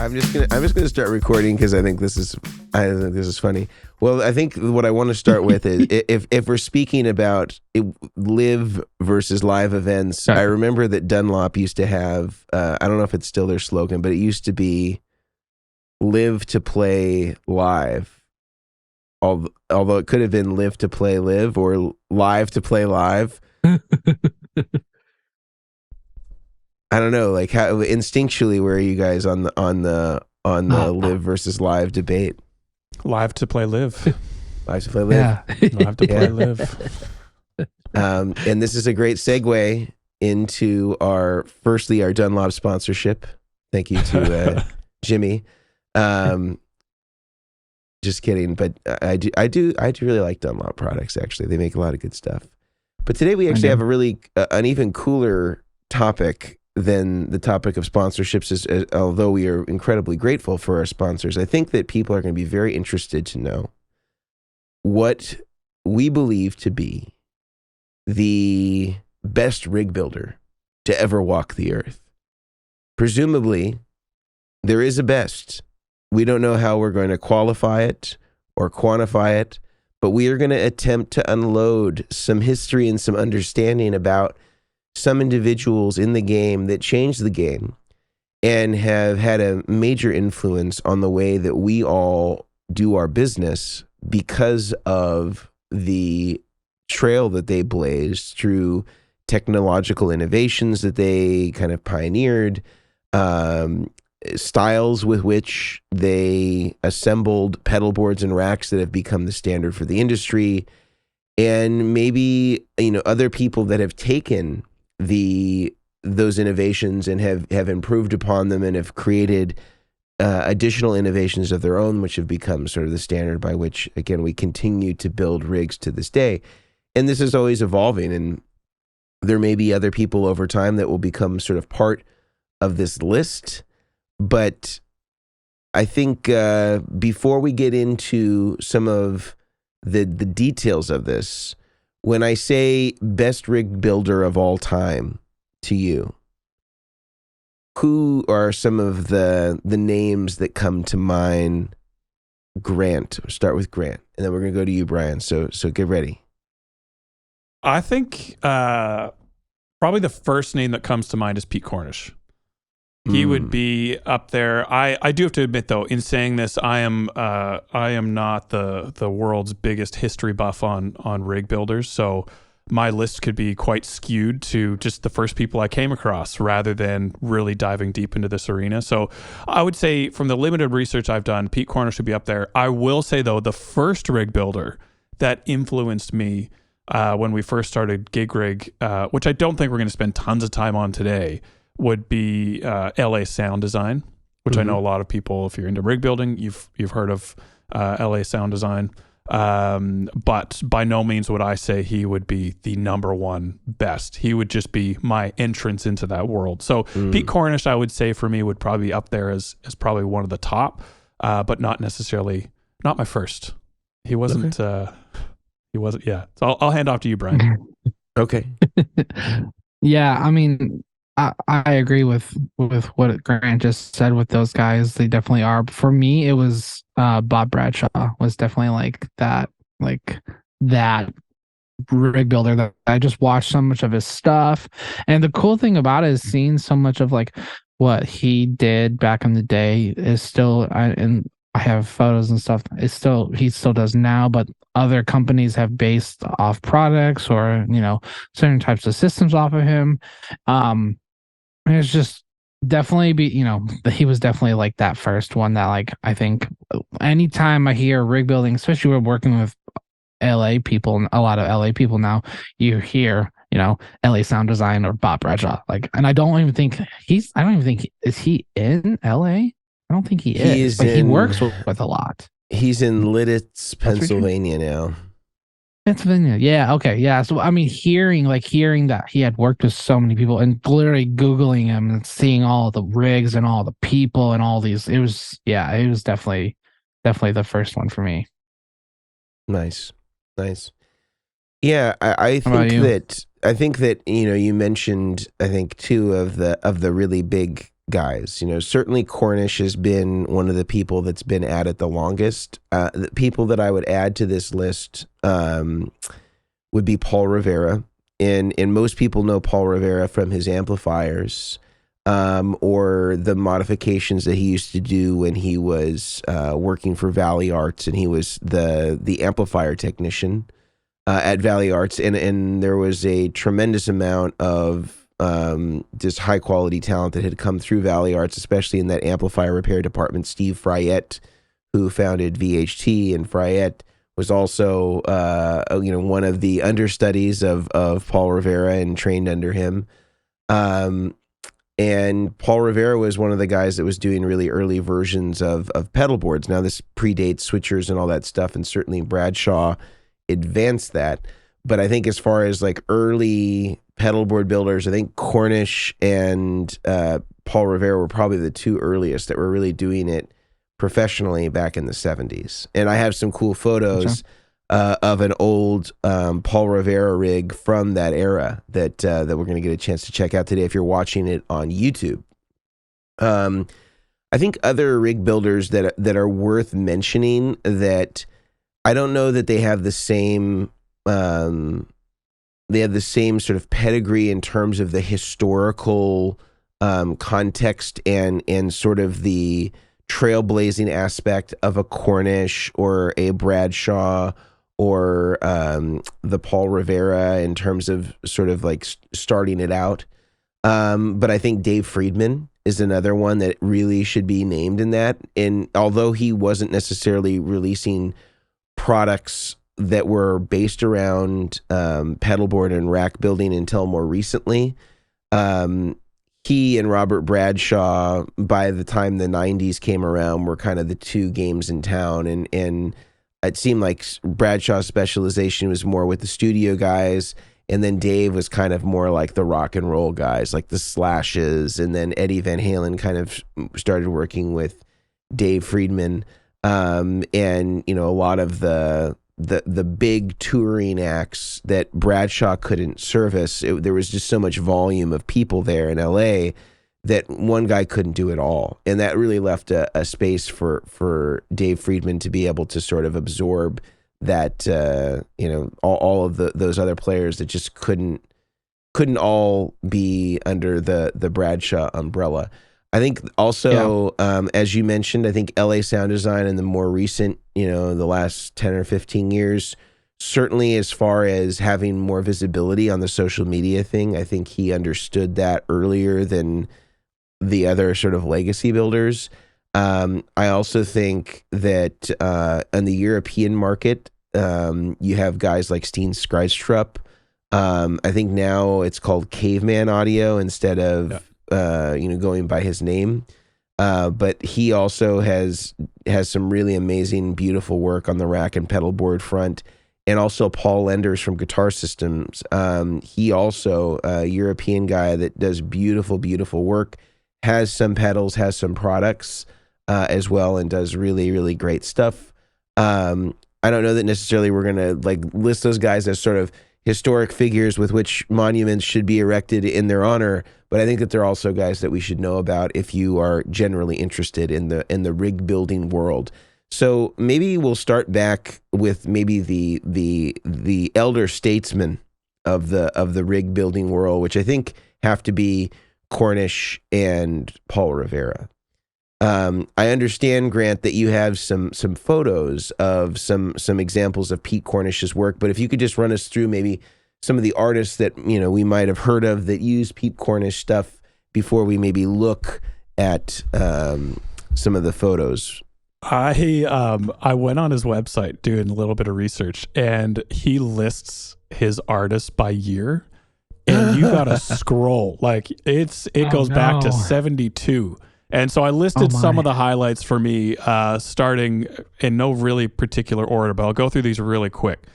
I'm just gonna start recording because I think this is funny. Well, I think what I want to start with is if we're speaking about live versus live events. Okay. I remember that Dunlop used to have. I don't know if it's still their slogan, but it used to be "Live to play live." Although it could have been "Live to play live" or "Live to play live." I don't know, like how instinctually, where are you guys on the live versus live debate? Live to play live. Live to play live. Yeah. Live to play live. And this is a great segue into our Dunlop sponsorship. Thank you to Jimmy. Just kidding, but I do really like Dunlop products. Actually, they make a lot of good stuff. But today we actually have a really an even cooler topic than the topic of sponsorships. Although we are incredibly grateful for our sponsors, I think that people are going to be very interested to know what we believe to be the best rig builder to ever walk the earth. Presumably, there is a best. We don't know how we're going to qualify it or quantify it, but we are going to attempt to unload some history and some understanding about some individuals in the game that changed the game and have had a major influence on the way that we all do our business because of the trail that they blazed through technological innovations that they kind of pioneered, styles with which they assembled pedalboards and racks that have become the standard for the industry, and maybe other people that have taken those innovations and have improved upon them and have created additional innovations of their own, which have become sort of the standard by which, again, we continue to build rigs to this day. And this is always evolving, and there may be other people over time that will become sort of part of this list. But I think before we get into some of the details of this, when I say best rig builder of all time to you, who are some of the names that come to mind? Grant. We'll start with Grant, and then we're going to go to you, Brian. So get ready. I think probably the first name that comes to mind is Pete Cornish. He would be up there. I do have to admit, though, in saying this, I am not the world's biggest history buff on rig builders, so my list could be quite skewed to just the first people I came across rather than really diving deep into this arena. So I would say from the limited research I've done, Pete Cornish should be up there. I will say, though, the first rig builder that influenced me when we first started Gig Rig, which I don't think we're going to spend tons of time on today, would be LA Sound Design, which I know a lot of people, if you're into rig building, you've heard of LA Sound Design. But by no means would I say he would be the number one best. He would just be my entrance into that world. So Pete Cornish, I would say for me, would probably be up there as probably one of the top, but not my first. He wasn't. Okay. He wasn't. Yeah. So I'll hand off to you, Brian. Okay. Yeah, I mean, I agree with what Grant just said with those guys. They definitely are. For me, it was Bob Bradshaw was definitely like that rig builder that I just watched so much of his stuff. And the cool thing about it is seeing so much of like what he did back in the day is still, and I have photos and stuff. He still does now, but other companies have based off products or certain types of systems off of him. And it's just definitely he was definitely like that first one that, like, I think anytime I hear rig building, especially we're working with LA people, a lot of LA people now, you hear LA Sound Design or Bob Bradshaw, like, and I don't even think is he in LA? I don't think he is, but he works with a lot. He's in Lidditz, Pennsylvania now. Pennsylvania. Yeah. Okay. Yeah. So, I mean, hearing that he had worked with so many people and literally Googling him and seeing all the rigs and all the people and all these, it was definitely the first one for me. Nice. Yeah. I think that, you mentioned, I think two of the really big guys. Certainly Cornish has been one of the people that's been at it the longest. The people that I would add to this list would be Paul Rivera. And most people know Paul Rivera from his amplifiers or the modifications that he used to do when he was working for Valley Arts, and he was the amplifier technician at Valley Arts. And there was a tremendous amount of just high quality talent that had come through Valley Arts, especially in that amplifier repair department. Steve Fryette, who founded VHT, and Fryette was also one of the understudies of Paul Rivera and trained under him. And Paul Rivera was one of the guys that was doing really early versions of pedalboards. Now this predates switchers and all that stuff, and certainly Bradshaw advanced that. But I think as far as like early pedalboard builders, I think Cornish and Paul Rivera were probably the two earliest that were really doing it professionally back in the 70s. And I have some cool photos of an old Paul Rivera rig from that era that we're going to get a chance to check out today if you're watching it on YouTube. I think other rig builders that are worth mentioning that I don't know that they have the same sort of pedigree in terms of the historical context and sort of the trailblazing aspect of a Cornish or a Bradshaw or the Paul Rivera in terms of sort of like starting it out. But I think Dave Friedman is another one that really should be named in that. And although he wasn't necessarily releasing products that were based around pedalboard and rack building until more recently, he and Robert Bradshaw, by the time the 90s came around, were kind of the two games in town. And it seemed like Bradshaw's specialization was more with the studio guys, and then Dave was kind of more like the rock and roll guys, like the Slashes, and then Eddie Van Halen kind of started working with Dave Friedman. And, a lot of the big touring acts that Bradshaw couldn't service, there was just so much volume of people there in LA that one guy couldn't do it all. And that really left a space for Dave Friedman to be able to sort of absorb that, all of those other players that just couldn't all be under the Bradshaw umbrella. I think also, as you mentioned, I think LA Sound Design in the more recent, the last 10 or 15 years, certainly as far as having more visibility on the social media thing, I think he understood that earlier than the other sort of legacy builders. I also think that in the European market, you have guys like Steen Skrijstrup. I think now it's called Caveman Audio instead of going by his name. But he also has some really amazing, beautiful work on the rack and pedalboard front. And also Paul Lenders from Guitar Systems. He also, a European guy that does beautiful, beautiful work, has some pedals, has some products as well, and does really, really great stuff. I don't know that necessarily we're going to like list those guys as sort of historic figures with which monuments should be erected in their honor, but I think that they're also guys that we should know about if you are generally interested in the rig building world. So maybe we'll start back with maybe the elder statesmen of the rig building world, which I think have to be Cornish and Paul Rivera. I understand, Grant, that you have some photos of some examples of Pete Cornish's work, but if you could just run us through maybe some of the artists that we might have heard of that use Pete Cornish stuff before we maybe look at some of the photos. I went on his website doing a little bit of research, and he lists his artists by year, and you gotta scroll like it goes back to 72. And so I listed some of the highlights for me, starting in no really particular order, but I'll go through these really quick.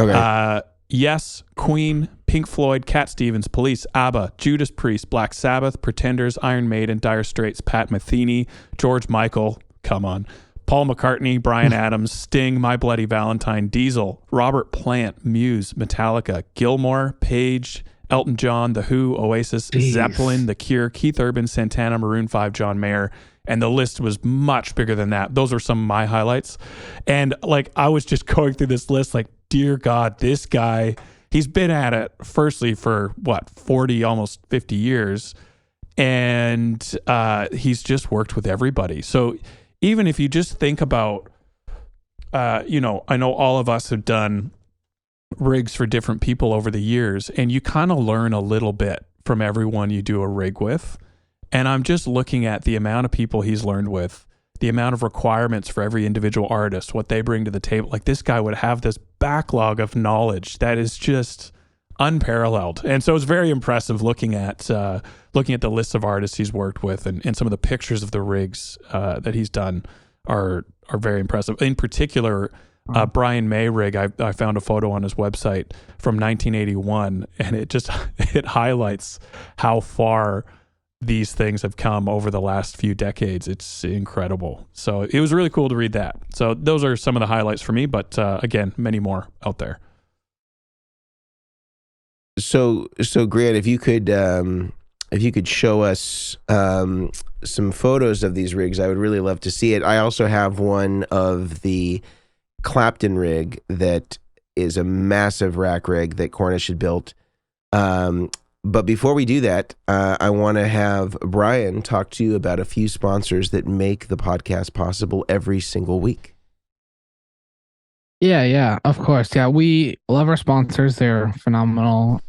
Okay. Yes, Queen, Pink Floyd, Cat Stevens, Police, ABBA, Judas Priest, Black Sabbath, Pretenders, Iron Maiden, Dire Straits, Pat Metheny, George Michael, come on, Paul McCartney, Bryan Adams, Sting, My Bloody Valentine, Diesel, Robert Plant, Muse, Metallica, Gilmore, Page, Elton John, The Who, Oasis, Jeez. Zeppelin, The Cure, Keith Urban, Santana, Maroon 5, John Mayer. And the list was much bigger than that. Those are some of my highlights. And like, I was just going through this list like, dear God, this guy, he's been at it firstly for 40, almost 50 years. And he's just worked with everybody. So even if you just think about, I know all of us have done rigs for different people over the years, and you kind of learn a little bit from everyone you do a rig with. And I'm just looking at the amount of people he's learned with, the amount of requirements for every individual artist, what they bring to the table. Like, this guy would have this backlog of knowledge that is just unparalleled. And so it's very impressive looking at the list of artists he's worked with, and some of the pictures of the rigs that he's done are very impressive. In particular, Brian May rig, I found a photo on his website from 1981, and it highlights how far these things have come over the last few decades. It's incredible. So it was really cool to read that. So those are some of the highlights for me, but again, many more out there. So Grant, if you could show us some photos of these rigs, I would really love to see it. I also have one of the Clapton rig that is a massive rack rig that Cornish had built. But before we do that, I want to have Brian talk to you about a few sponsors that make the podcast possible every single week. Yeah, of course. Yeah, we love our sponsors. They're phenomenal.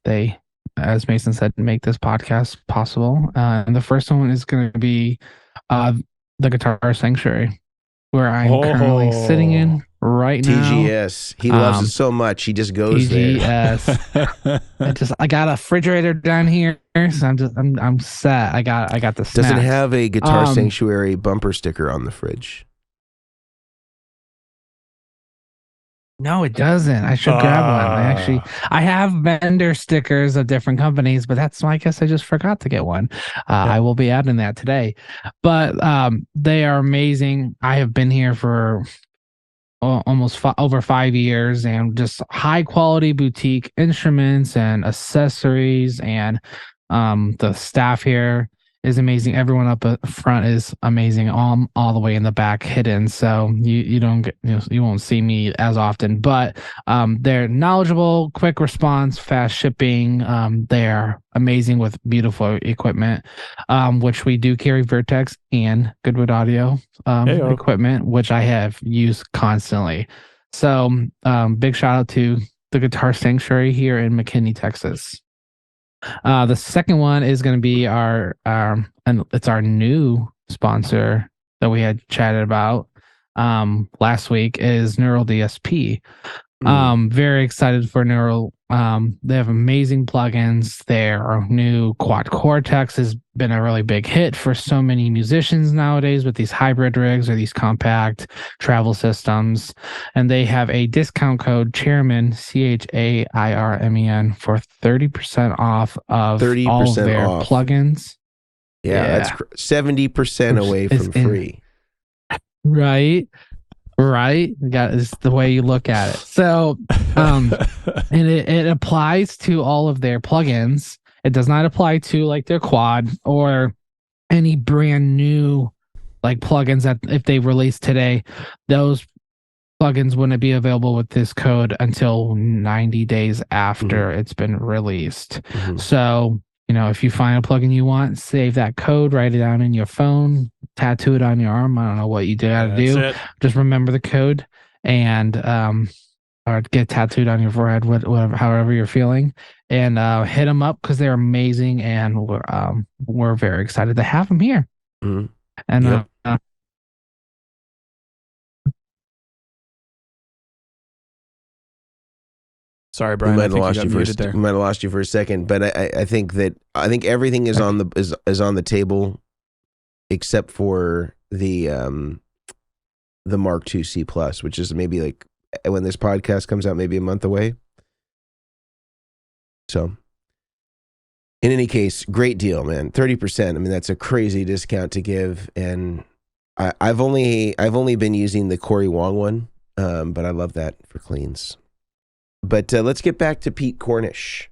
They, as Mason said, make this podcast possible. And the first one is going to be the Guitar Sanctuary, where I'm currently sitting in right now. TGS. He loves it so much. He just goes TGS. there. I got a refrigerator down here, so I'm set. I got the snacks. Does it have a Guitar Sanctuary bumper sticker on the fridge? No, it doesn't. I should grab one. I have vendor stickers of different companies, but that's why I guess I just forgot to get one. I will be adding that today. But they are amazing. I have been here for almost over 5 years, and just high quality boutique instruments and accessories, and the staff here is amazing. Everyone up front is amazing. All the way in the back hidden, so you don't get, you won't see me as often, but they're knowledgeable, quick response, fast shipping. They are amazing with beautiful equipment, which we do carry Vertex and Goodwood audio equipment, which I have used constantly. So big shout out to the Guitar Sanctuary here in McKinney, Texas. The second one is going to be and it's our new sponsor that we had chatted about last week, is Neural DSP. Very excited for Neural. They have amazing plugins. Their new Quad Cortex has been a really big hit for so many musicians nowadays with these hybrid rigs or these compact travel systems. And they have a discount code, Chairmen, CHAIRMEN, for 30% off of 30% all of their plugins. Yeah, that's 70% away from free. Right. It's the way you look at it. So, and it applies to all of their plugins. It does not apply to like their quad or any brand new like plugins that if they release today, those plugins wouldn't be available with this code until 90 days after it's been released. So, if you find a plugin you want, save that code, write it down in your phone, tattoo it on your arm. I don't know what you got to do. Just remember the code and or get tattooed on your forehead, whatever, however you're feeling, and hit them up because they're amazing, and we're very excited to have them here. And sorry, Brian. We might have lost you for a second, but I think everything is on the table, except for the Mark II C+, which is maybe like when this podcast comes out, maybe a month away. So, in any case, great deal, man. 30%. I mean, that's a crazy discount to give, and I've only been using the Corey Wong one, but I love that for cleans. But let's get back to Pete Cornish.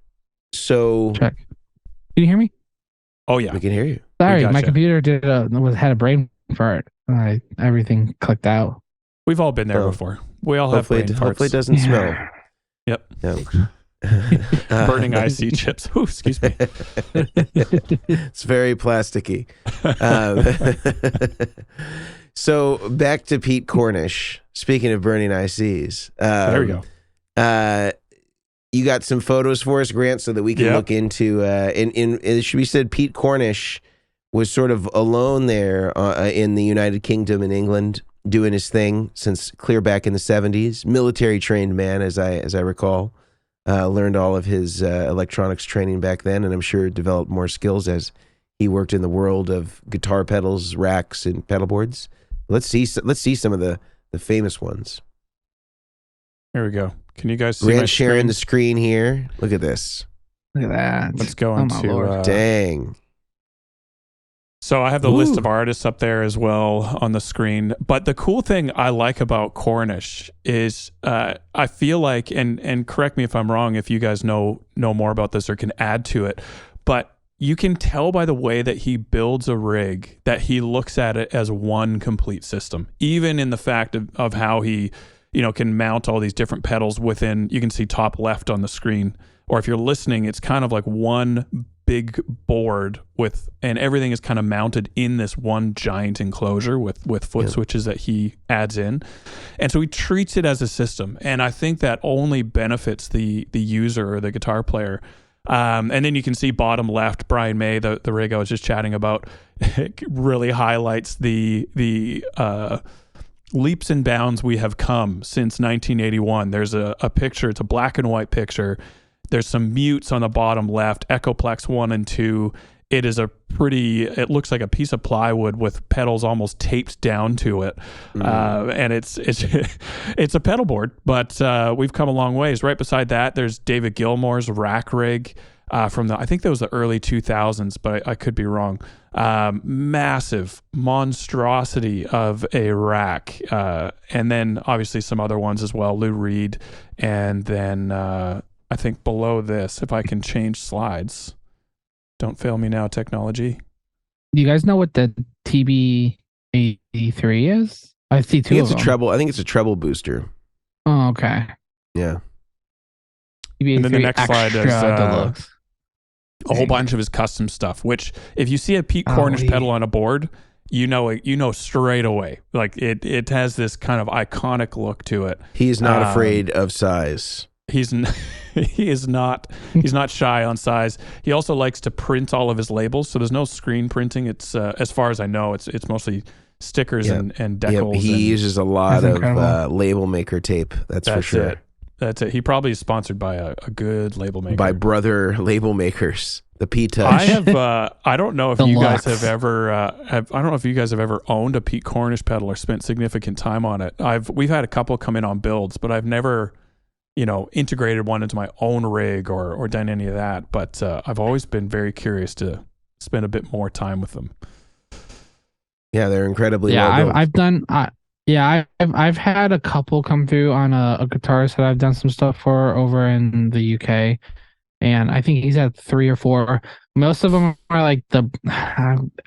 So Check. Can you hear me? Oh yeah, we can hear you. Sorry, my gotcha. computer had a brain fart. Everything clicked out. We've all been there Oh. before. We all have brain farts. Hopefully it doesn't smell. Yep. Yeah. Burning IC chips. Ooh, excuse me. It's very plasticky. So back to Pete Cornish. Speaking of burning ICs, There we go. You got some photos for us, Grant, so that we can Yep. look into. It should be said, Pete Cornish was sort of alone there in the United Kingdom in England, doing his thing since clear back in the 70s. Military trained man, as I recall. Learned all of his electronics training back then, and I'm sure developed more skills as he worked in the world of guitar pedals, racks, and pedalboards. Let's see some of the famous ones. Here we go. Can you guys see Grant my sharing screen? the screen here. Look at this. Look at that. Let's go Oh, my Lord. into. Dang. So I have the list Ooh. of artists up there as well on the screen. But the cool thing I like about Cornish is I feel like, and correct me if I'm wrong, if you guys know more about this or can add to it, but you can tell by the way that he builds a rig that he looks at it as one complete system, even in the fact of how he, can mount all these different pedals within, you can see top left on the screen. Or if you're listening, it's kind of like one big board and everything is kind of mounted in this one giant enclosure with foot switches that he adds in. And so he treats it as a system. And I think that only benefits the user or the guitar player. And then you can see bottom left, Brian May, the rig I was just chatting about, it really highlights the leaps and bounds we have come since 1981. There's a picture, it's a black and white picture. There's some mutes on the bottom left, Echoplex 1 and 2. It looks like a piece of plywood with pedals almost taped down to it. And it's it's a pedal board, but we've come a long ways. Right beside that, there's David Gilmour's rack rig from I think that was the early 2000s, but I could be wrong. Massive monstrosity of a rack. And then obviously some other ones as well, Lou Reed. And then I think below this, if I can change slides. Don't fail me now, technology. Do you guys know what the TB-83 is? I see two of them. I think it's a treble booster. Oh, okay. Yeah. TB-83 And then the next slide is deluxe. a whole bunch of his custom stuff, which if you see a Pete Cornish pedal on a board, you know straight away. Like it has this kind of iconic look to it. He's not afraid of size. He's not shy on size. He also likes to print all of his labels, so there's no screen printing. It's as far as I know, it's mostly stickers and decals. He uses a lot That's of label maker tape. That's for sure. That's it. He probably is sponsored by a good label maker. By Brother Label Makers, the P-Touch. I have. I don't know if you guys Deluxe. have ever. I don't know if you guys have ever owned a Pete Cornish pedal or spent significant time on it. We've had a couple come in on builds, but I've never, integrated one into my own rig or done any of that. But I've always been very curious to spend a bit more time with them. Yeah, they're incredibly well built. I've done. I've had a couple come through on a guitarist that I've done some stuff for over in the UK, and I think he's had 3 or 4. Most of them are like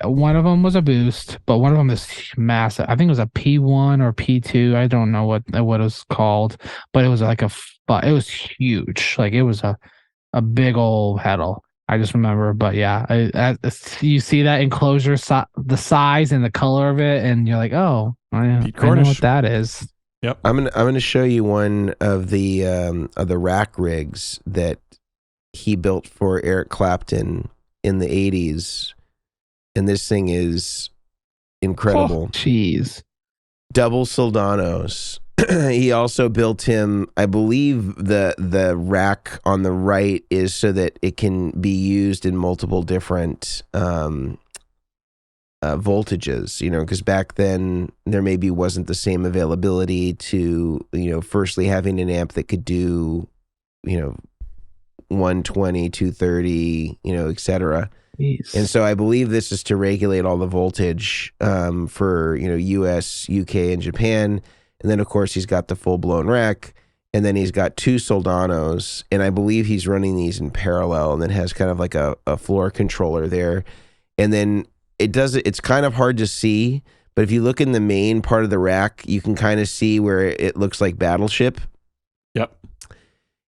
one of them was a boost, but one of them is massive. I think it was a P1 or P2. I don't know what it was called, but it was like it was huge. Like it was a big old pedal. I just remember, but yeah, you see that enclosure, the size and the color of it, and you're like, oh, I know what that is. Yep. I'm gonna show you one of the rack rigs that he built for Eric Clapton in the 80s, and this thing is incredible. Jeez. Double Soldanos. He also built him, I believe the rack on the right is so that it can be used in multiple different voltages, because back then there maybe wasn't the same availability to, firstly having an amp that could do, 120, 230, etc. Jeez. And so I believe this is to regulate all the voltage for, US, UK, and Japan. And then, of course, he's got the full-blown rack. and then he's got 2 Soldanos, and I believe he's running these in parallel, and then has kind of like a floor controller there. And then it's kind of hard to see, but if you look in the main part of the rack, you can kind of see where it looks like Battleship. Yep.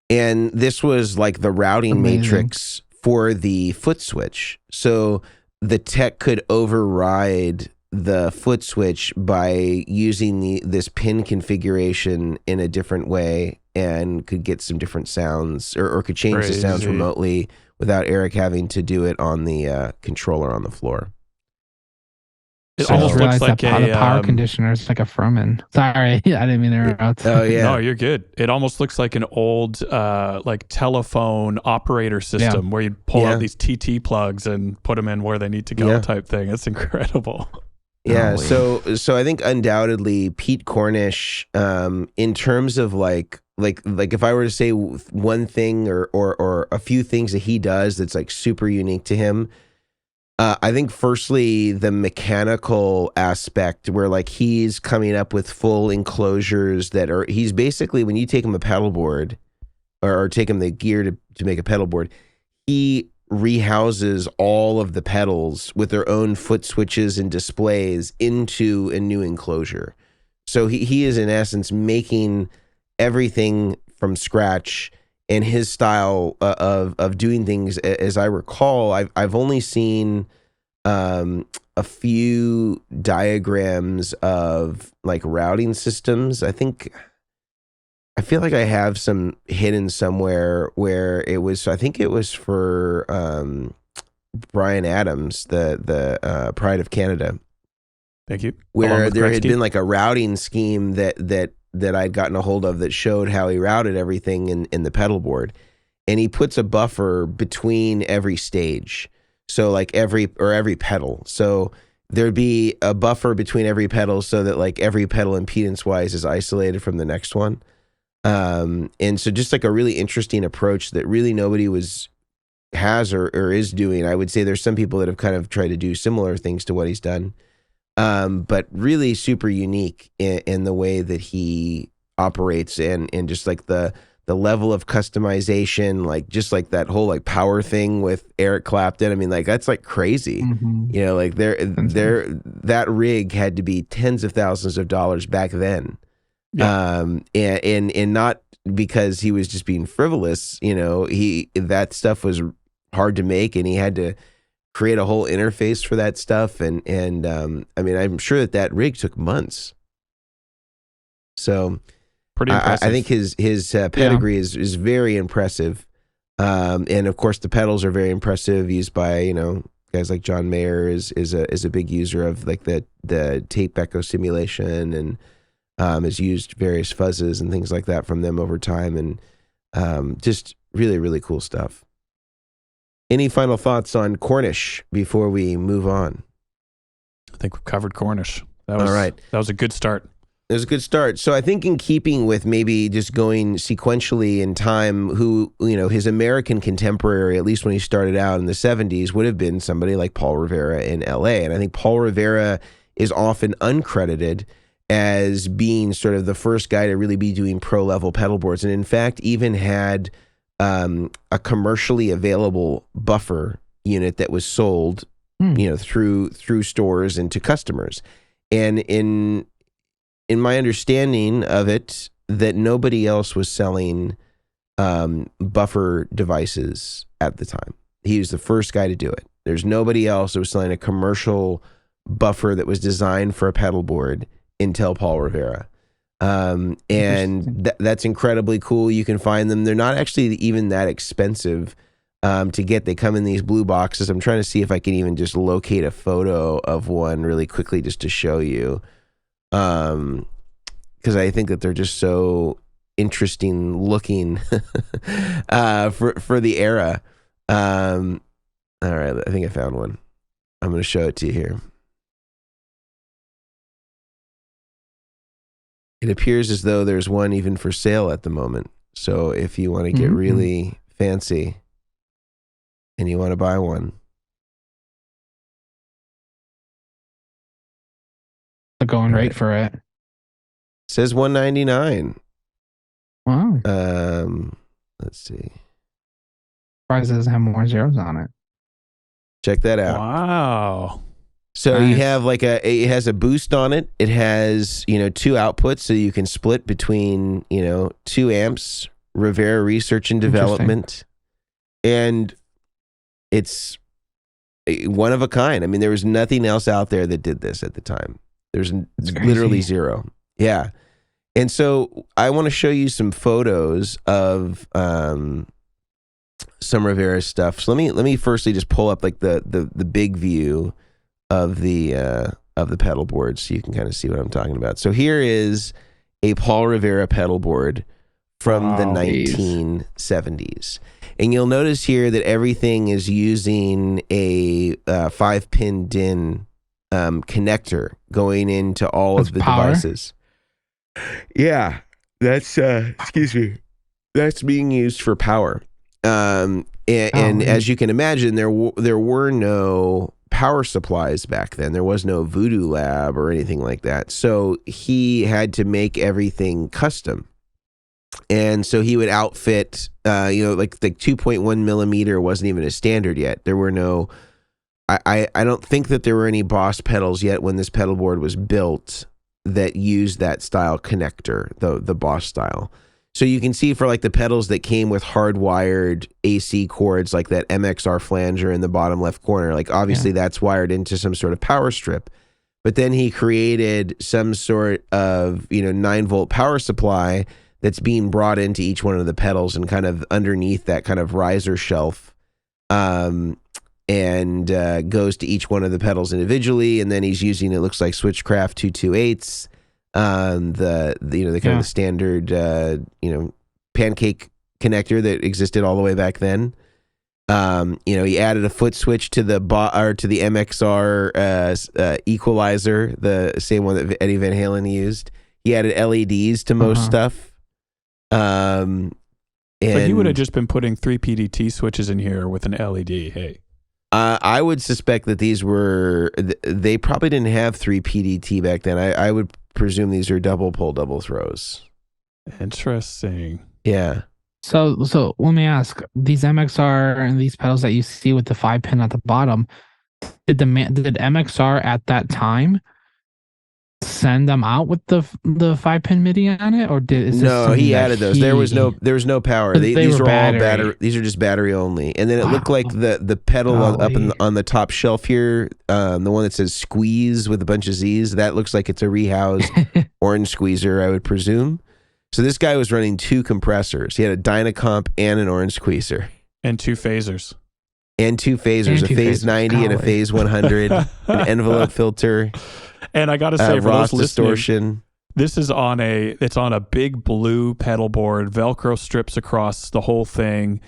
And this was like the routing matrix for the foot switch. So the tech could override the foot switch by using this pin configuration in a different way, and could get some different sounds, or could change the sounds remotely without Eric having to do it on the controller on the floor. It almost looks like the power conditioner is like a Furman. Sorry, I didn't mean to interrupt. Oh yeah, no, you're good. It almost looks like an old like telephone operator system where you pull out these TT plugs and put them in where they need to go, type thing. It's incredible. Yeah, so I think undoubtedly Pete Cornish, in terms of like if I were to say one thing or a few things that he does that's like super unique to him. I think firstly, the mechanical aspect where like he's coming up with full enclosures he's basically, when you take him a pedalboard or take him the gear to make a pedalboard, he rehouses all of the pedals with their own foot switches and displays into a new enclosure. So he is in essence making everything from scratch. And his style of doing things, as I recall, I've only seen a few diagrams of like routing systems. I feel like I have some hidden somewhere where it was. I think it was for Brian Adams, the Pride of Canada. Thank you. Where there had been like a routing scheme that I'd gotten a hold of that showed how he routed everything in the pedal board. And he puts a buffer between every stage. So like every pedal. So there'd be a buffer between every pedal so that like every pedal impedance wise is isolated from the next one. And so just like a really interesting approach that really nobody has or is doing. I would say there's some people that have kind of tried to do similar things to what he's done. But really super unique in the way that he operates and just like the level of customization, like just like that whole like power thing with Eric Clapton. I mean, like that's like crazy, you know, like that rig had to be tens of thousands of dollars back then. Yeah. And not because he was just being frivolous, you know, that stuff was hard to make and he had to create a whole interface for that stuff. And I mean, I'm sure that rig took months. So pretty impressive. I think his pedigree is very impressive. And of course the pedals are very impressive, used by, you know, guys like John Mayer is a big user of like the tape echo simulation and has used various fuzzes and things like that from them over time. And just really, really cool stuff. Any final thoughts on Cornish before we move on? I think we've covered Cornish. All right. That was a good start. It was a good start. So I think in keeping with maybe just going sequentially in time, who, you know, his American contemporary, at least when he started out in the 70s, would have been somebody like Paul Rivera in LA. And I think Paul Rivera is often uncredited as being sort of the first guy to really be doing pro level pedal boards. And in fact, even had a commercially available buffer unit that was sold, you know, through stores and to customers. And in my understanding of it, that nobody else was selling buffer devices at the time. He was the first guy to do it. There's nobody else that was selling a commercial buffer that was designed for a pedal board until Paul Rivera. And that's incredibly cool. You can find them. They're not actually even that expensive to get. They come in these blue boxes. I'm trying to see if I can even just locate a photo of one really quickly just to show you. Because I think that they're just so interesting looking for the era. All right, I think I found one. I'm going to show it to you here. It appears as though there's one even for sale at the moment. So if you want to get really fancy and you want to buy one. The going rate for it. Says $199. Wow. Let's see. Surprised it doesn't have more zeros on it. Check that out. Wow. So Nice. you have it has a boost on it. It has, 2 outputs, so you can split between, 2 amps, Rivera research and development. And it's one of a kind. I mean, there was nothing else out there that did this at the time. There's literally zero. Yeah. And so I want to show you some photos of some Rivera stuff. So let me firstly just pull up like the big view of the pedal board so you can kind of see what I'm talking about. So here is a Paul Rivera pedal board from the 1970s. And you'll notice here that everything is using a 5-pin DIN connector going into all of the devices. Yeah, that's excuse me. That's being used for power. And as you can imagine, there were no power supplies back then. There was no Voodoo Lab or anything like that. So he had to make everything custom. And so he would outfit, like the 2.1 millimeter wasn't even a standard yet. There were no, I don't think that there were any Boss pedals yet when this pedal board was built that used that style connector, the Boss style. So you can see for like the pedals that came with hardwired AC cords, like that MXR flanger in the bottom left corner, like obviously that's wired into some sort of power strip. But then he created some sort of, 9-volt power supply that's being brought into each one of the pedals and kind of underneath that kind of riser shelf, and goes to each one of the pedals individually. And then he's using, it looks like Switchcraft 228s. The kind of the standard pancake connector that existed all the way back then. He added a foot switch to the MXR equalizer, the same one that Eddie Van Halen used. He added LEDs to most stuff. And so he would have just been putting 3 PDT switches in here with an LED. Hey. I would suspect that these were, they probably didn't have 3 PDT back then. I would presume these are double pull, double throws. Interesting. Yeah. So let me ask, these MXR and these pedals that you see with the 5-pin at the bottom, did MXR at that time send them out with the 5-pin MIDI on it, or he added those? There was no power. These are all battery. These are just battery only. And then it looked like the pedal up on the top shelf here, the one that says squeeze with a bunch of Z's, that looks like it's a rehoused orange squeezer, I would presume. So this guy was running 2 compressors. He had a Dynacomp and an orange squeezer. And 2 phasers. A phase 90 and a phase 100, an envelope filter. And I got to say, for Ross those distortion. This is on a big blue pedal board, Velcro strips across the whole thing,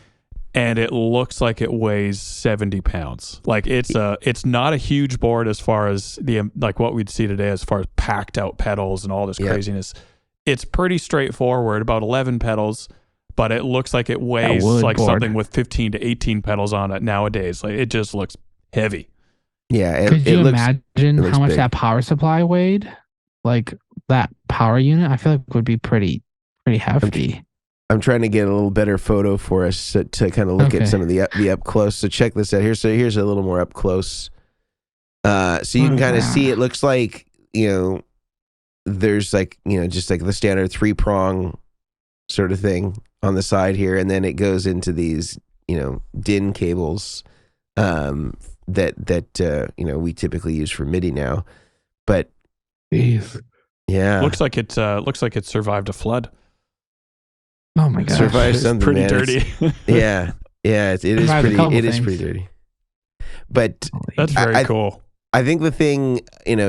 and it looks like it weighs 70 pounds. Like it's not a huge board as far as what we'd see today as far as packed out pedals and all this craziness. It's pretty straightforward, about 11 pedals, but it looks like it weighs like something with 15 to 18 pedals on it nowadays. Like it just looks heavy. Yeah. Could you imagine how much that power supply weighed? Like that power unit, I feel like would be pretty hefty. I'm trying to get a little better photo for us to kind of look at some of the up close. So check this out here. So here's a little more up close. So you can kind of see, it looks like, there's like, just like the standard 3-prong sort of thing on the side here. And then it goes into these, DIN cables, that we typically use for MIDI now. But yeah, looks like it survived a flood. Oh my gosh, survived something, pretty man. dirty. It is pretty dirty. But that's very cool. I think the thing,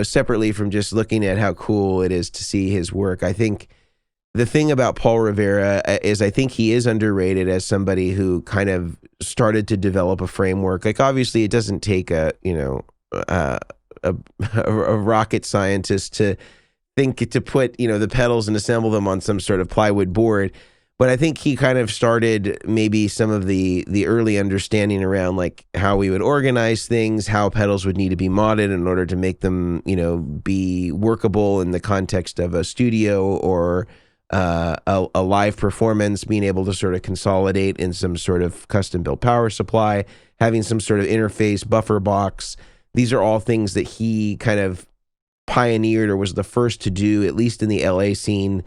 separately from just looking at how cool it is to see his work, I think the thing about Paul Rivera is I think he is underrated as somebody who kind of started to develop a framework. Like obviously it doesn't take a rocket scientist to think to put, the pedals and assemble them on some sort of plywood board. But I think he kind of started maybe some of the early understanding around like how we would organize things, how pedals would need to be modded in order to make them, be workable in the context of a studio or a live performance, being able to sort of consolidate in some sort of custom built power supply, having some sort of interface buffer box. These are all things that he kind of pioneered or was the first to do, at least in the LA scene.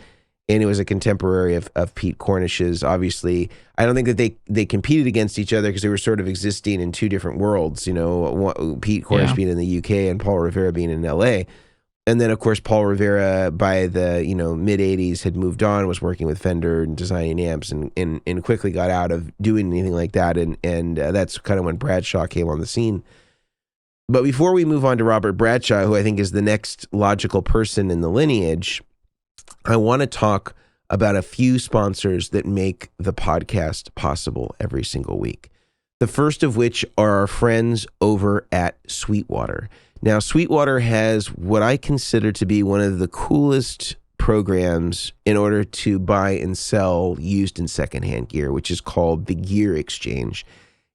And it was a contemporary of Pete Cornish's. Obviously, I don't think that they competed against each other because they were sort of existing in two different worlds. Pete Cornish being in the UK and Paul Revere being in LA. And then, of course, Paul Revere by the mid '80s had moved on, was working with Fender and designing amps, and quickly got out of doing anything like that. And that's kind of when Bradshaw came on the scene. But before we move on to Robert Bradshaw, who I think is the next logical person in the lineage, I want to talk about a few sponsors that make the podcast possible every single week. The first of which are our friends over at Sweetwater. Now, Sweetwater has what I consider to be one of the coolest programs in order to buy and sell used and secondhand gear, which is called the Gear Exchange.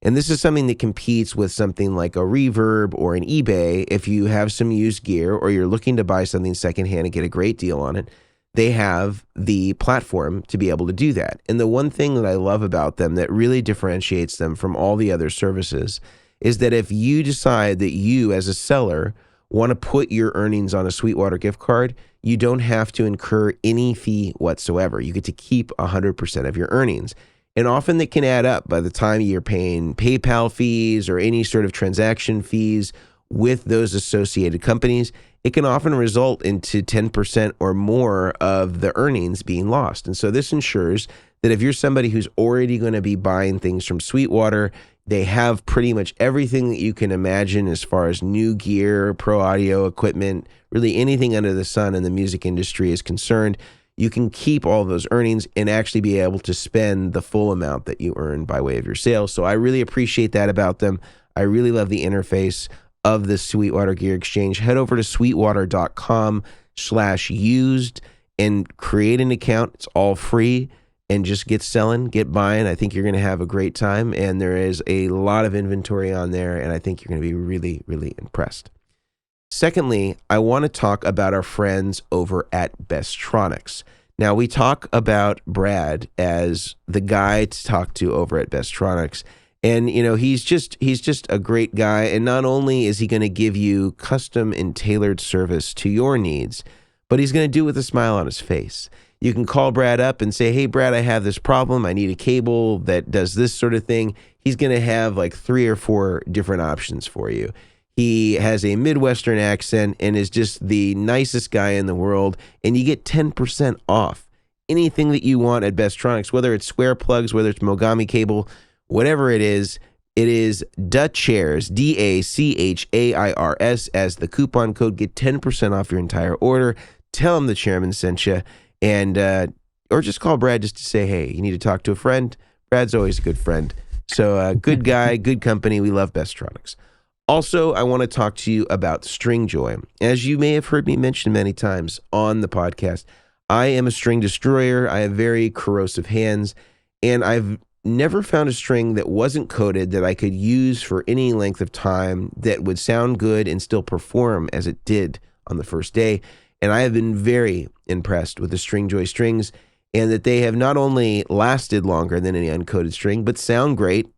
And this is something that competes with something like a Reverb or an eBay. If you have some used gear or you're looking to buy something secondhand and get a great deal on it, they have the platform to be able to do that. And the one thing that I love about them that really differentiates them from all the other services is that if you decide that you as a seller want to put your earnings on a Sweetwater gift card, you don't have to incur any fee whatsoever. You get to keep 100% of your earnings. And often they can add up by the time you're paying PayPal fees or any sort of transaction fees with those associated companies. It can often result into 10% or more of the earnings being lost. And so this ensures that if you're somebody who's already going to be buying things from Sweetwater, they have pretty much everything that you can imagine as far as new gear, pro audio equipment, really anything under the sun in the music industry is concerned. You can keep all those earnings and actually be able to spend the full amount that you earn by way of your sales. So I really appreciate that about them. I really love the interface of the Sweetwater Gear Exchange. Head over to sweetwater.com/used and create an account. It's all free, and just get selling, get buying. I think you're going to have a great time, and there is a lot of inventory on there, and I think you're going to be really, really impressed. Secondly, I want to talk about our friends over at Bestronix. Now, we talk about Brad as the guy to talk to over at Bestronix. And, he's just a great guy. And not only is he going to give you custom and tailored service to your needs, but he's going to do it with a smile on his face. You can call Brad up and say, hey, Brad, I have this problem. I need a cable that does this sort of thing. He's going to have like 3 or 4 different options for you. He has a Midwestern accent and is just the nicest guy in the world. And you get 10% off anything that you want at Bestronix, whether it's square plugs, whether it's Mogami cable, whatever it is DACHAIRS, DACHAIRS as the coupon code. Get 10% off your entire order. Tell him the chairman sent you, and or just call Brad just to say, hey, you need to talk to a friend. Brad's always a good friend. So good guy, good company. We love Bestronix. Also, I want to talk to you about Stringjoy. As you may have heard me mention many times on the podcast, I am a string destroyer. I have very corrosive hands, and I've never found a string that wasn't coated that I could use for any length of time that would sound good and still perform as it did on the first day. And I have been very impressed with the Stringjoy strings, and that they have not only lasted longer than any uncoated string, but sound great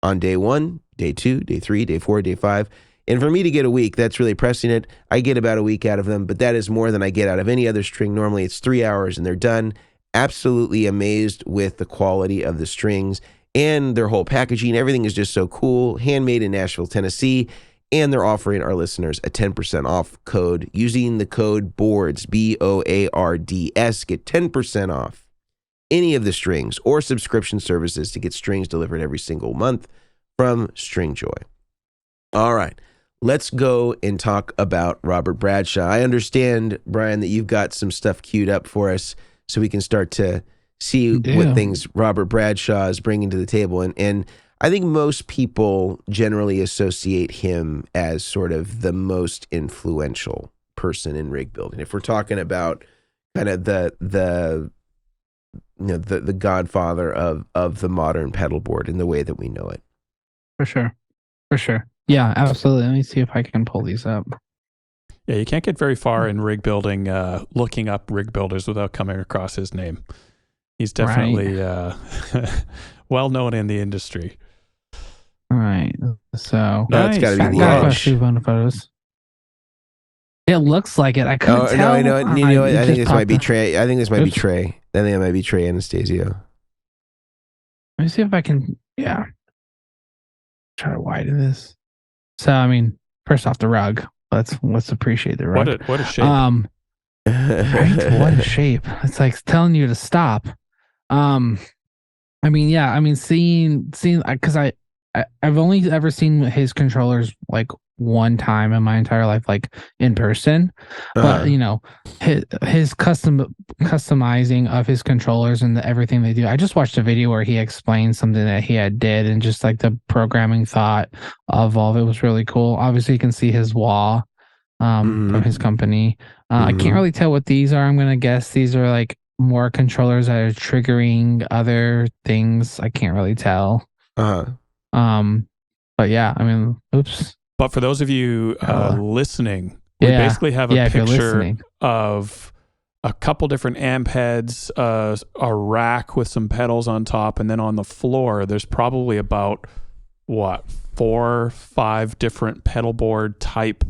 on day 1, day 2, day 3, day 4, day 5. And for me to get a week, that's really pressing it. I get about a week out of them, but that is more than I get out of any other string. Normally it's 3 hours and they're done. Absolutely amazed with the quality of the strings and their whole packaging. Everything is just so cool. Handmade in Nashville, Tennessee. And they're offering our listeners a 10% off code using the code BOARDS, BOARDS. Get 10% off any of the strings or subscription services to get strings delivered every single month from Stringjoy. All right, let's go and talk about Robert Bradshaw. I understand, Brian, that you've got some stuff queued up for us, so we can start to see what things Robert Bradshaw is bringing to the table. And I think most people generally associate him as sort of the most influential person in rig building. If we're talking about kind of the godfather of the modern pedalboard in the way that we know it. For sure. Yeah, absolutely. Let me see if I can pull these up. Yeah, you can't get very far in rig building, looking up rig builders without coming across his name. He's definitely well known in the industry. All right. So That's got to be the got Edge. photos. It looks like it. I couldn't tell. No, you know what? I think this might be up. Trey. I think this might be Trey. I think it might be Trey Anastasio. Let me see if I can. Yeah. Try to widen this. So I mean, first off, the rug. Let's appreciate the rug. What a shape. Right? What a shape. It's like telling you to stop. I mean, seeing because I've only ever seen his controllers like one time in my entire life, like in person. But his customizing of his controllers and everything they do. I just watched a video where he explained something that he did, and just like the programming thought of all of it was really cool. Obviously, you can see his wall from his company. I can't really tell what these are. I'm gonna guess these are like more controllers that are triggering other things. I can't really tell. But yeah, I mean, oops. But for those of you listening, we basically have a picture of a couple different amp heads, a rack with some pedals on top, and then on the floor, there's probably about 4 or 5 different pedalboard type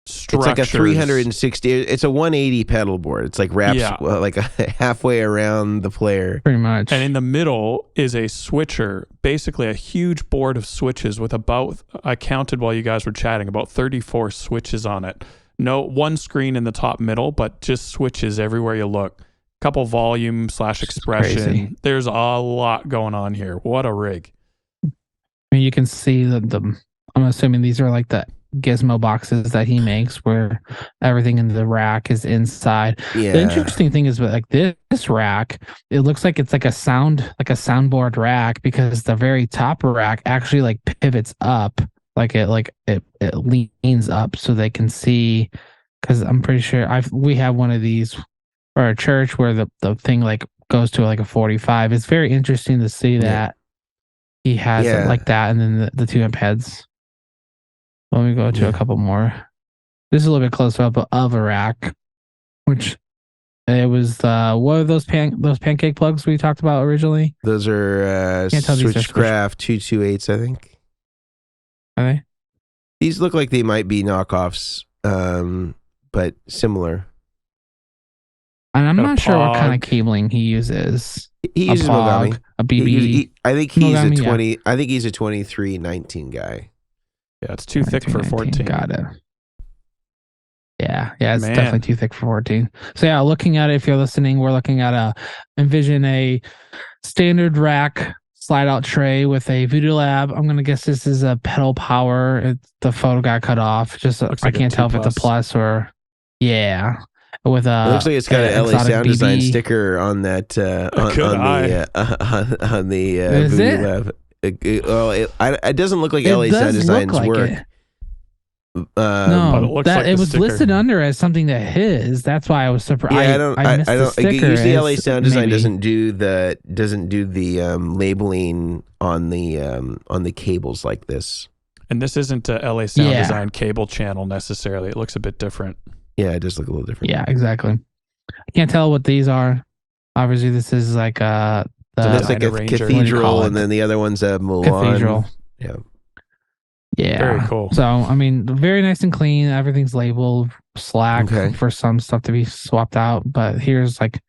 structures. It's like a 360. It's a 180 pedal board. It's like wraps like halfway around the player, pretty much. And in the middle is a switcher, basically a huge board of switches with about, I counted while you guys were chatting, about 34 switches on it. No one screen in the top middle, but just switches everywhere you look. Couple volume / expression. Crazy. There's a lot going on here. What a rig! I mean, you can see the. I'm assuming these are like the gizmo boxes that he makes, where everything in the rack is inside. Yeah. The interesting thing is, like this rack, it looks like it's like a soundboard rack, because the very top rack actually like pivots up, it leans up so they can see. Because I'm pretty sure we have one of these for our church where the thing like goes to like a 45. It's very interesting to see that he has it like that, and then the 2 amp heads. Let me go to a couple more. This is a little bit closer up of a rack, which it was what are those pancake plugs we talked about originally? Those are Switchcraft 228s, I think. Are they? These look like they might be knockoffs, but similar. And I'm not sure what kind of cabling he uses. He uses Mogami, a BB. I think he's Mogami, a 20. I think he's a 2319 guy. Yeah, it's too thick for 14. Got it. Yeah, it's definitely too thick for 14. So yeah, looking at it, if you're listening, we're looking at envision a standard rack slide out tray with a Voodoo Lab. I'm gonna guess this is a pedal power. The photo got cut off. I can't tell if it's a plus or with a. It looks like it's got an LA Sound BB. Design sticker on that on the Voodoo Lab. It doesn't look like LA Sound Design's work. No, it was listed under as something that his. That's why I was surprised. Yeah, I missed the sticker. Usually, LA Sound Design doesn't do the labeling on the cables like this. And this isn't a LA Sound Design cable channel necessarily. It looks a bit different. Yeah, it does look a little different. Yeah, exactly. I can't tell what these are. Obviously, this is like so that's like a cathedral, and then the other one's a Milan. Cathedral. Yeah. Yeah. Very cool. So, I mean, very nice and clean. Everything's labeled slack for some stuff to be swapped out. But here's like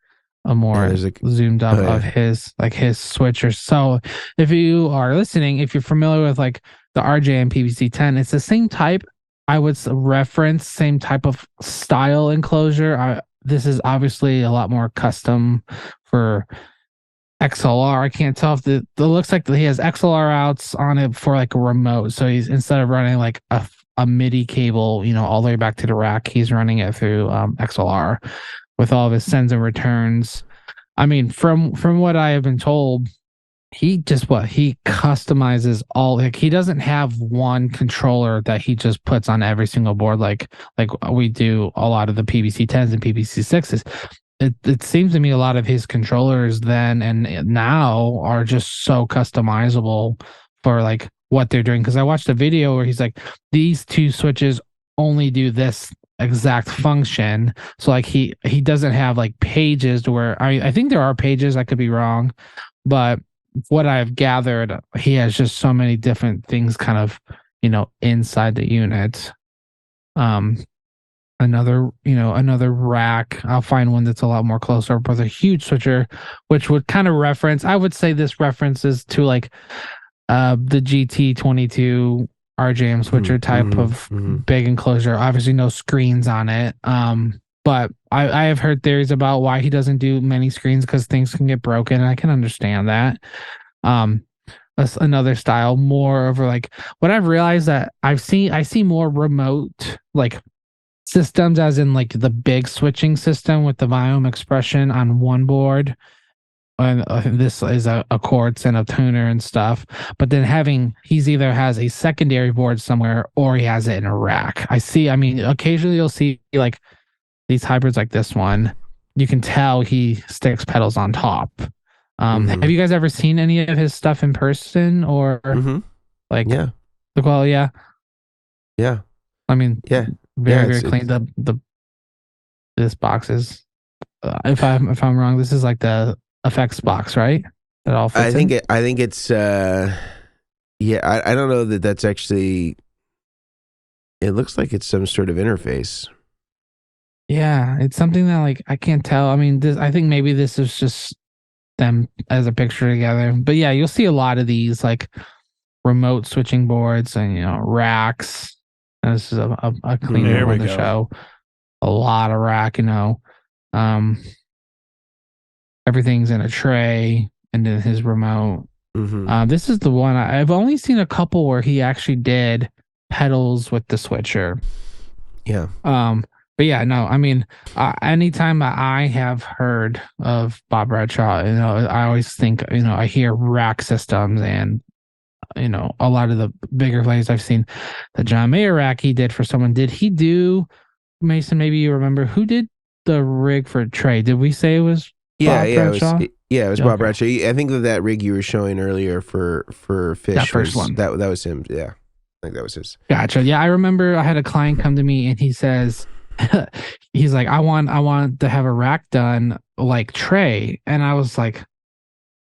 a more zoomed up of his switchers. So if you are listening, if you're familiar with like the RJM PVC-10, it's the same type. I would reference same type of style enclosure. This is obviously a lot more custom for XLR. I can't tell if it looks like he has XLR outs on it for like a remote. So he's, instead of running like a MIDI cable, all the way back to the rack, he's running it through XLR with all of his sends and returns. I mean, from what I have been told, he customizes all. Like, he doesn't have one controller that he just puts on every single board like we do a lot of the PVC-10s and PVC-6s. It seems to me a lot of his controllers then and now are just so customizable for like what they're doing. Because I watched a video where he's like, these 2 switches only do this exact function. So like he doesn't have like pages to where I think there are pages, I could be wrong, but what I've gathered, he has just so many different things kind of, inside the unit. Another rack. I'll find one that's a lot more closer up with a huge switcher, which would kind of reference, I would say this references to like the GT22 RJM switcher type of big enclosure. Obviously no screens on it. But I have heard theories about why he doesn't do many screens, because things can get broken, and I can understand that. That's another style, more over like what I've realized that I see more remote like systems, as in like the big switching system with the volume expression on one board. And this is a quartz and a tuner and stuff, but then he's either has a secondary board somewhere or he has it in a rack. Occasionally you'll see like these hybrids like this one, you can tell he sticks pedals on top. Have you guys ever seen any of his stuff in person or like the quality? Yeah. I mean, very clean. This box is, if I'm wrong, this is like the effects box, right? It all fits I think it's I don't know that's actually, it looks like it's some sort of interface. Yeah, it's something that like I can't tell. I mean, I think maybe this is just them as a picture together. But yeah, you'll see a lot of these like remote switching boards and racks. And this is a cleaner on the show. A lot of rack, everything's in a tray, and then his remote. This is the one I've only seen a couple where he actually did pedals with the switcher. Yeah. But yeah, no, I mean, anytime I have heard of Bob Bradshaw, I always think, I hear rack systems and, a lot of the bigger plays I've seen. The John Mayer rack he did for someone. Did he do, Mason, maybe you remember, who did the rig for Trey? Did we say it was Bob Bradshaw? It was Bob Bradshaw. I think that rig you were showing earlier for Fish, that first one. That was him. Yeah, I think that was his. Gotcha. Yeah, I remember I had a client come to me and he says, he's like, I want to have a rack done like Trey. And I was like,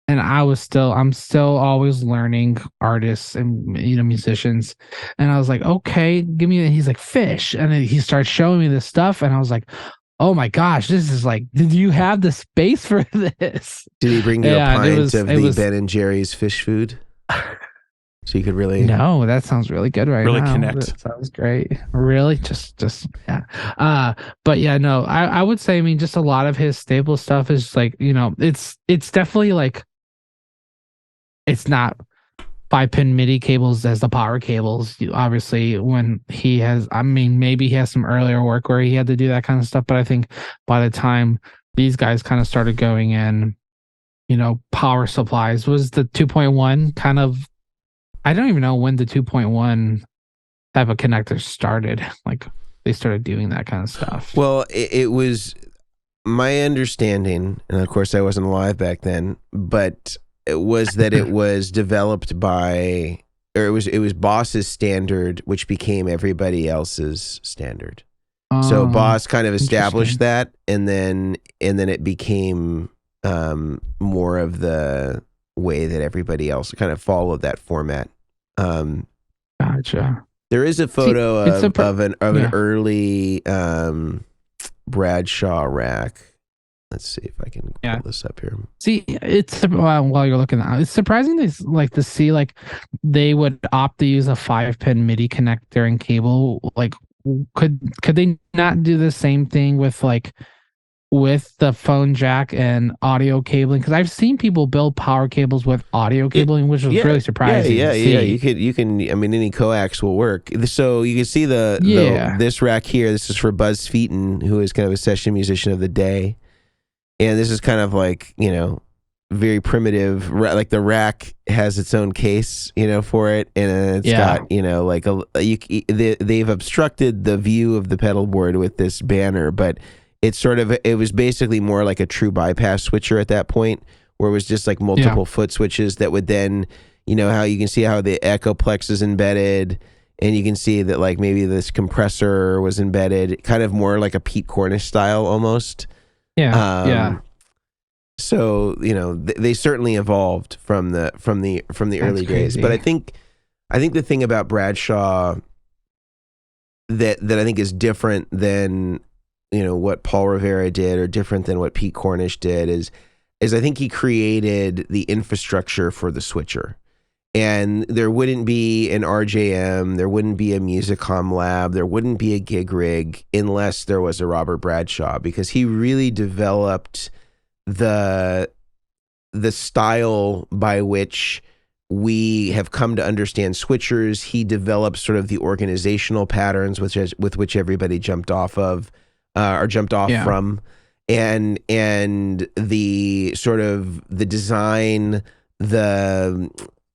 I'm still always learning artists and musicians. And I was like, okay, give me. And he's like, Fish. And then he starts showing me this stuff. And I was like, oh my gosh, this is like, did you have the space for this? Did he bring you a pint of the Ben and Jerry's fish food? So you could really... No, that sounds really good now. Really connect. That sounds great. Really? Just yeah. But yeah, no, I would say, just a lot of his staple stuff is like, it's definitely like, it's not 5-pin MIDI cables as the power cables. Obviously, when he has, maybe he has some earlier work where he had to do that kind of stuff. But I think by the time these guys kind of started going in, power supplies was the 2.1 kind of, I don't even know when the 2.1 type of connectors started. Like they started doing that kind of stuff. Well, it was my understanding, and of course I wasn't alive back then, but it was that it was developed by, or it was Boss's standard, which became everybody else's standard. So Boss kind of established that, and then it became more of the way that everybody else kind of followed that format. Gotcha. There is a photo of an early Bradshaw rack. Let's see if I can pull this up here. See, it's while you're looking at it, it's surprising to see like they would opt to use a 5-pin MIDI connector and cable. Like, could they not do the same thing with the phone jack and audio cabling? Because I've seen people build power cables with audio cabling, which was really surprising. Yeah. You can. Any coax will work. So you can see this rack here. This is for Buzz Featon, who is kind of a session musician of the day. And this is kind of like, very primitive. Like the rack has its own case, for it, and it's got, they've obstructed the view of the pedal board with this banner, but it was basically more like a true bypass switcher at that point, where it was just like multiple foot switches that would then, how you can see how the Echoplex is embedded, and you can see that like maybe this compressor was embedded, kind of more like a Pete Cornish style almost. Yeah. So they certainly evolved from the early days. But I think the thing about Bradshaw that I think is different than what Paul Rivera did, or different than what Pete Cornish did, is I think he created the infrastructure for the switcher. And there wouldn't be an RJM, there wouldn't be a Musicom lab, there wouldn't be a gig rig unless there was a Robert Bradshaw, because he really developed the style by which we have come to understand switchers. He developed sort of the organizational patterns with which everybody jumped off of, or jumped off from, and the sort of the design, the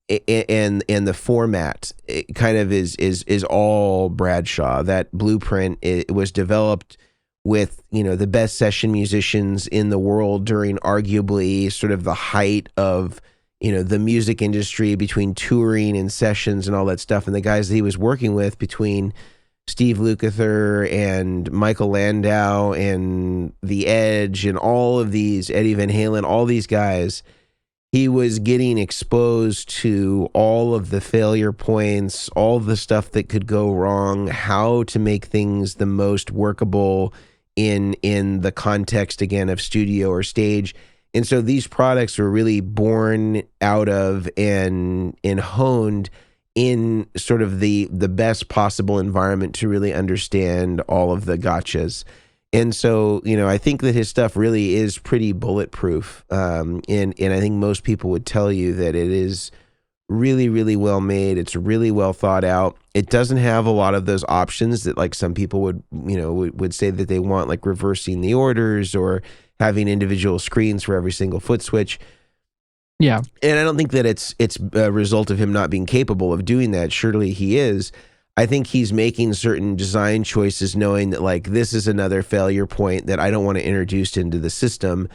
the format, it kind of is all Bradshaw. That blueprint, it was developed with the best session musicians in the world during arguably sort of the height of the music industry, between touring and sessions and all that stuff, and the guys that he was working with, between Steve Lukather and Michael Landau and The Edge and all of these, Eddie Van Halen, all these guys. He was getting exposed to all of the failure points, all the stuff that could go wrong, how to make things the most workable in the context, again, of studio or stage. And so these products were really born out of and honed in sort of the best possible environment to really understand all of the gotchas. And so, I think that his stuff really is pretty bulletproof. And I think most people would tell you that it is really, really well made. It's really well thought out. It doesn't have a lot of those options that like some people would say that they want, like reversing the orders or having individual screens for every single foot switch. Yeah. And I don't think that it's a result of him not being capable of doing that. Surely he is. I think he's making certain design choices knowing that like this is another failure point that I don't want to introduce into the system.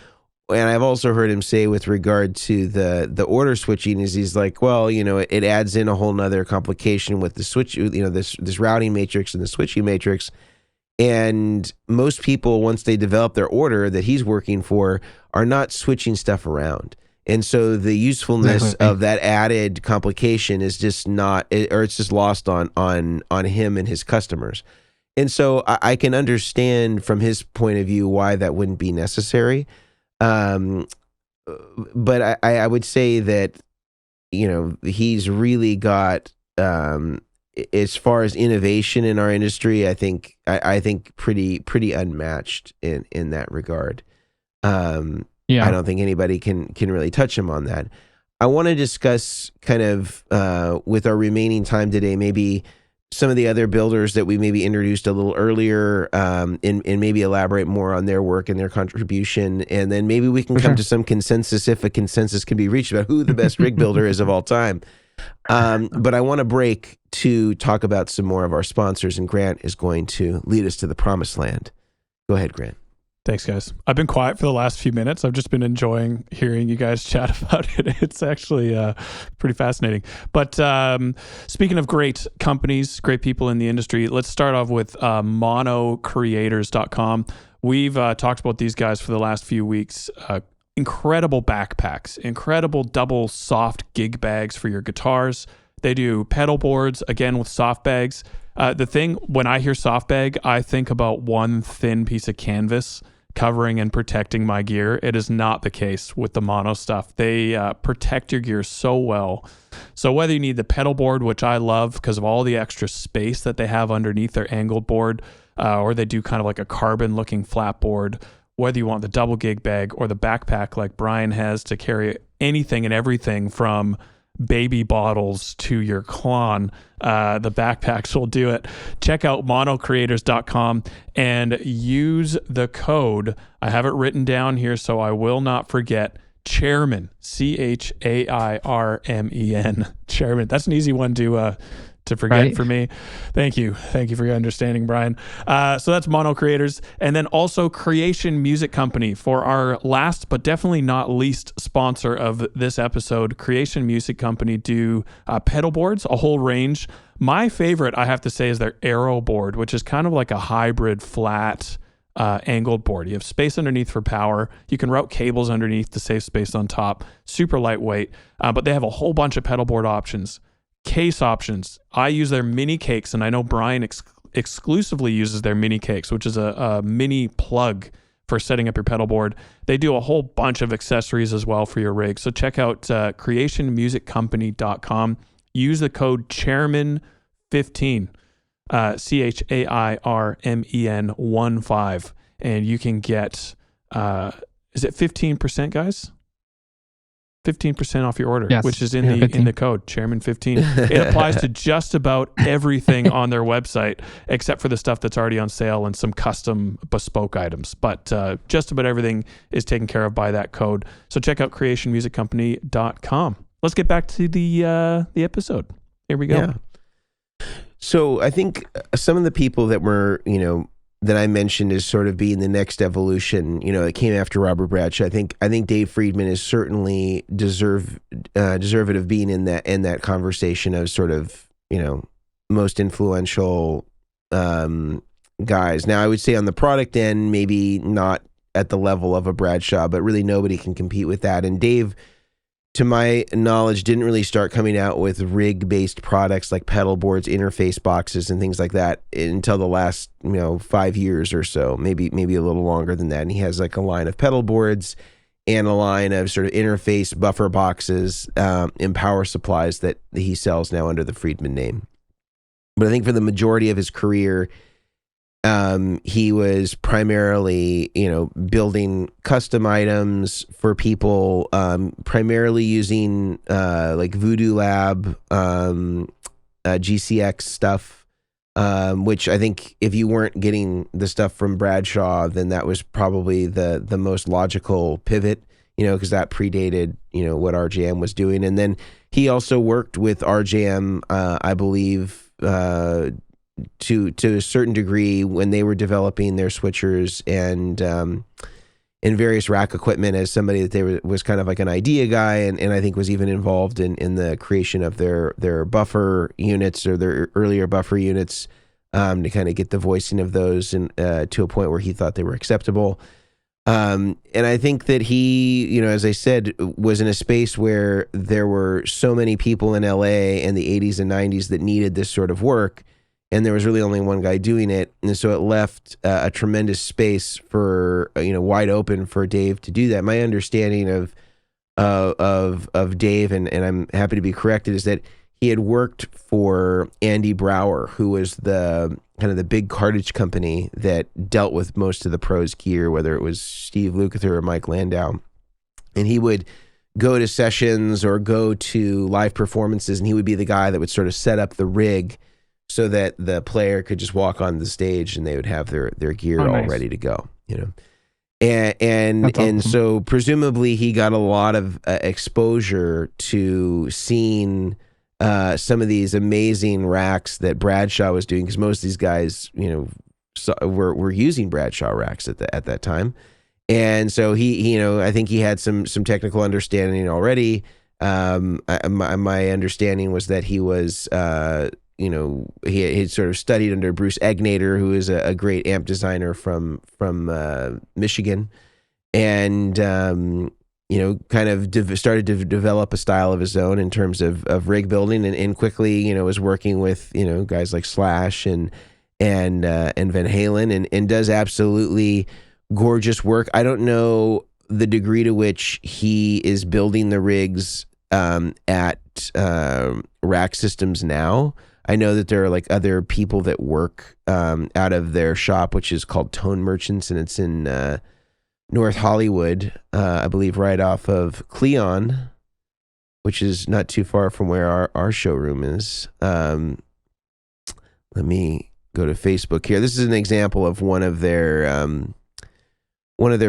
And I've also heard him say with regard to the order switching is he's like, well, it adds in a whole nother complication with the switch, this routing matrix and the switching matrix. And most people, once they develop their order that he's working for, are not switching stuff around. And so the usefulness of that added complication is just not, or it's just lost on him and his customers. And so I can understand from his point of view why that wouldn't be necessary. But I would say that, he's really got, as far as innovation in our industry, I think pretty unmatched in that regard. I don't think anybody can really touch him on that. I want to discuss kind of with our remaining time today, maybe some of the other builders that we maybe introduced a little earlier, and maybe elaborate more on their work and their contribution. And then maybe we can come to some consensus, if a consensus can be reached, about who the best rig builder is of all time. But I want to break to talk about some more of our sponsors, and Grant is going to lead us to the promised land. Go ahead, Grant. Thanks, guys. I've been quiet for the last few minutes. I've just been enjoying hearing you guys chat about it. It's actually pretty fascinating. But speaking of great companies, great people in the industry, let's start off with monocreators.com. We've talked about these guys for the last few weeks. Incredible backpacks, incredible double soft gig bags for your guitars. They do pedal boards, again, with soft bags. The thing, when I hear soft bag, I think about one thin piece of canvas covering and protecting my gear. It is not the case with the mono stuff. They protect your gear so well. So whether you need the pedal board, which I love because of all the extra space that they have underneath their angled board, or they do kind of like a carbon looking flat board, whether you want the double gig bag or the backpack like Brian has to carry anything and everything from baby bottles to your Klon, the backpacks will do it. Check out monocreators.com and use the code. I have it written down here so I will not forget. Chairmen, Chairmen. Chairmen. That's an easy one to forget for me. Thank you for your understanding, Brian. So that's Mono Creators. And then also Creation Music Company for our last but definitely not least sponsor of this episode. Creation Music Company do pedal boards, a whole range. My favorite, I have to say, is their Aero board, which is kind of like a hybrid flat angled board. You have space underneath for power. You can route cables underneath to save space on top. Super lightweight, but they have a whole bunch of pedal board options. Case options. I use their mini cakes, and I know Brian exclusively uses their mini cakes, which is a mini plug for setting up your pedal board. They do a whole bunch of accessories as well for your rig. So check out creationmusiccompany.com. Use the code Chairmen15, CHAIRMEN 15, and you can get, is it 15%, guys? 15% off your order, yes. Which is in the code Chairmen15. It applies to just about everything on their website, except for the stuff that's already on sale and some custom bespoke items. But just about everything is taken care of by that code. So check out creationmusiccompany.com. Let's get back to the episode. Here we go. Yeah. So I think some of the people that were, that I mentioned as sort of being the next evolution, that came after Robert Bradshaw. I think Dave Friedman is certainly deserved of being in that conversation of sort of, most influential guys. Now I would say on the product end, maybe not at the level of a Bradshaw, but really nobody can compete with that. And Dave, to my knowledge, didn't really start coming out with rig-based products like pedal boards, interface boxes, and things like that until the last, 5 years or so, maybe a little longer than that. And he has like a line of pedal boards and a line of sort of interface buffer boxes and power supplies that he sells now under the Friedman name. But I think for the majority of his career, he was primarily, building custom items for people, primarily using like Voodoo Lab, GCX stuff, which I think if you weren't getting the stuff from Bradshaw, then that was probably the most logical pivot, because that predated, what RJM was doing. And then he also worked with RJM, I believe, to a certain degree when they were developing their switchers and various rack equipment as somebody that was kind of like an idea guy, and I think was even involved in the creation of their buffer units or their earlier buffer units to kind of get the voicing of those and to a point where he thought they were acceptable. And I think that he, as I said, was in a space where there were so many people in LA in the 80s and 90s that needed this sort of work. And there was really only one guy doing it, and so it left a tremendous space for wide open for Dave to do that. My understanding of Dave, and I'm happy to be corrected, is that he had worked for Andy Brower, who was the kind of the big cartridge company that dealt with most of the pros gear, whether it was Steve Lukather or Mike Landau, and he would go to sessions or go to live performances, and he would be the guy that would sort of set up the rig so that the player could just walk on the stage and they would have their gear all ready to go, and awesome. So presumably he got a lot of exposure to seeing some of these amazing racks that Bradshaw was doing, because most of these guys, were using Bradshaw racks at that time, and so he I think he had some technical understanding already. My understanding was that he was. He had sort of studied under Bruce Egnater, who is a great amp designer from Michigan, and kind of started to develop a style of his own in terms of rig building, and quickly was working with guys like Slash and Van Halen, and does absolutely gorgeous work. I don't know the degree to which he is building the rigs at Rack Systems now. I know that there are like other people that work out of their shop, which is called Tone Merchants, and it's in North Hollywood, I believe, right off of Cleon, which is not too far from where our showroom is. Let me go to Facebook here. This is an example of one of their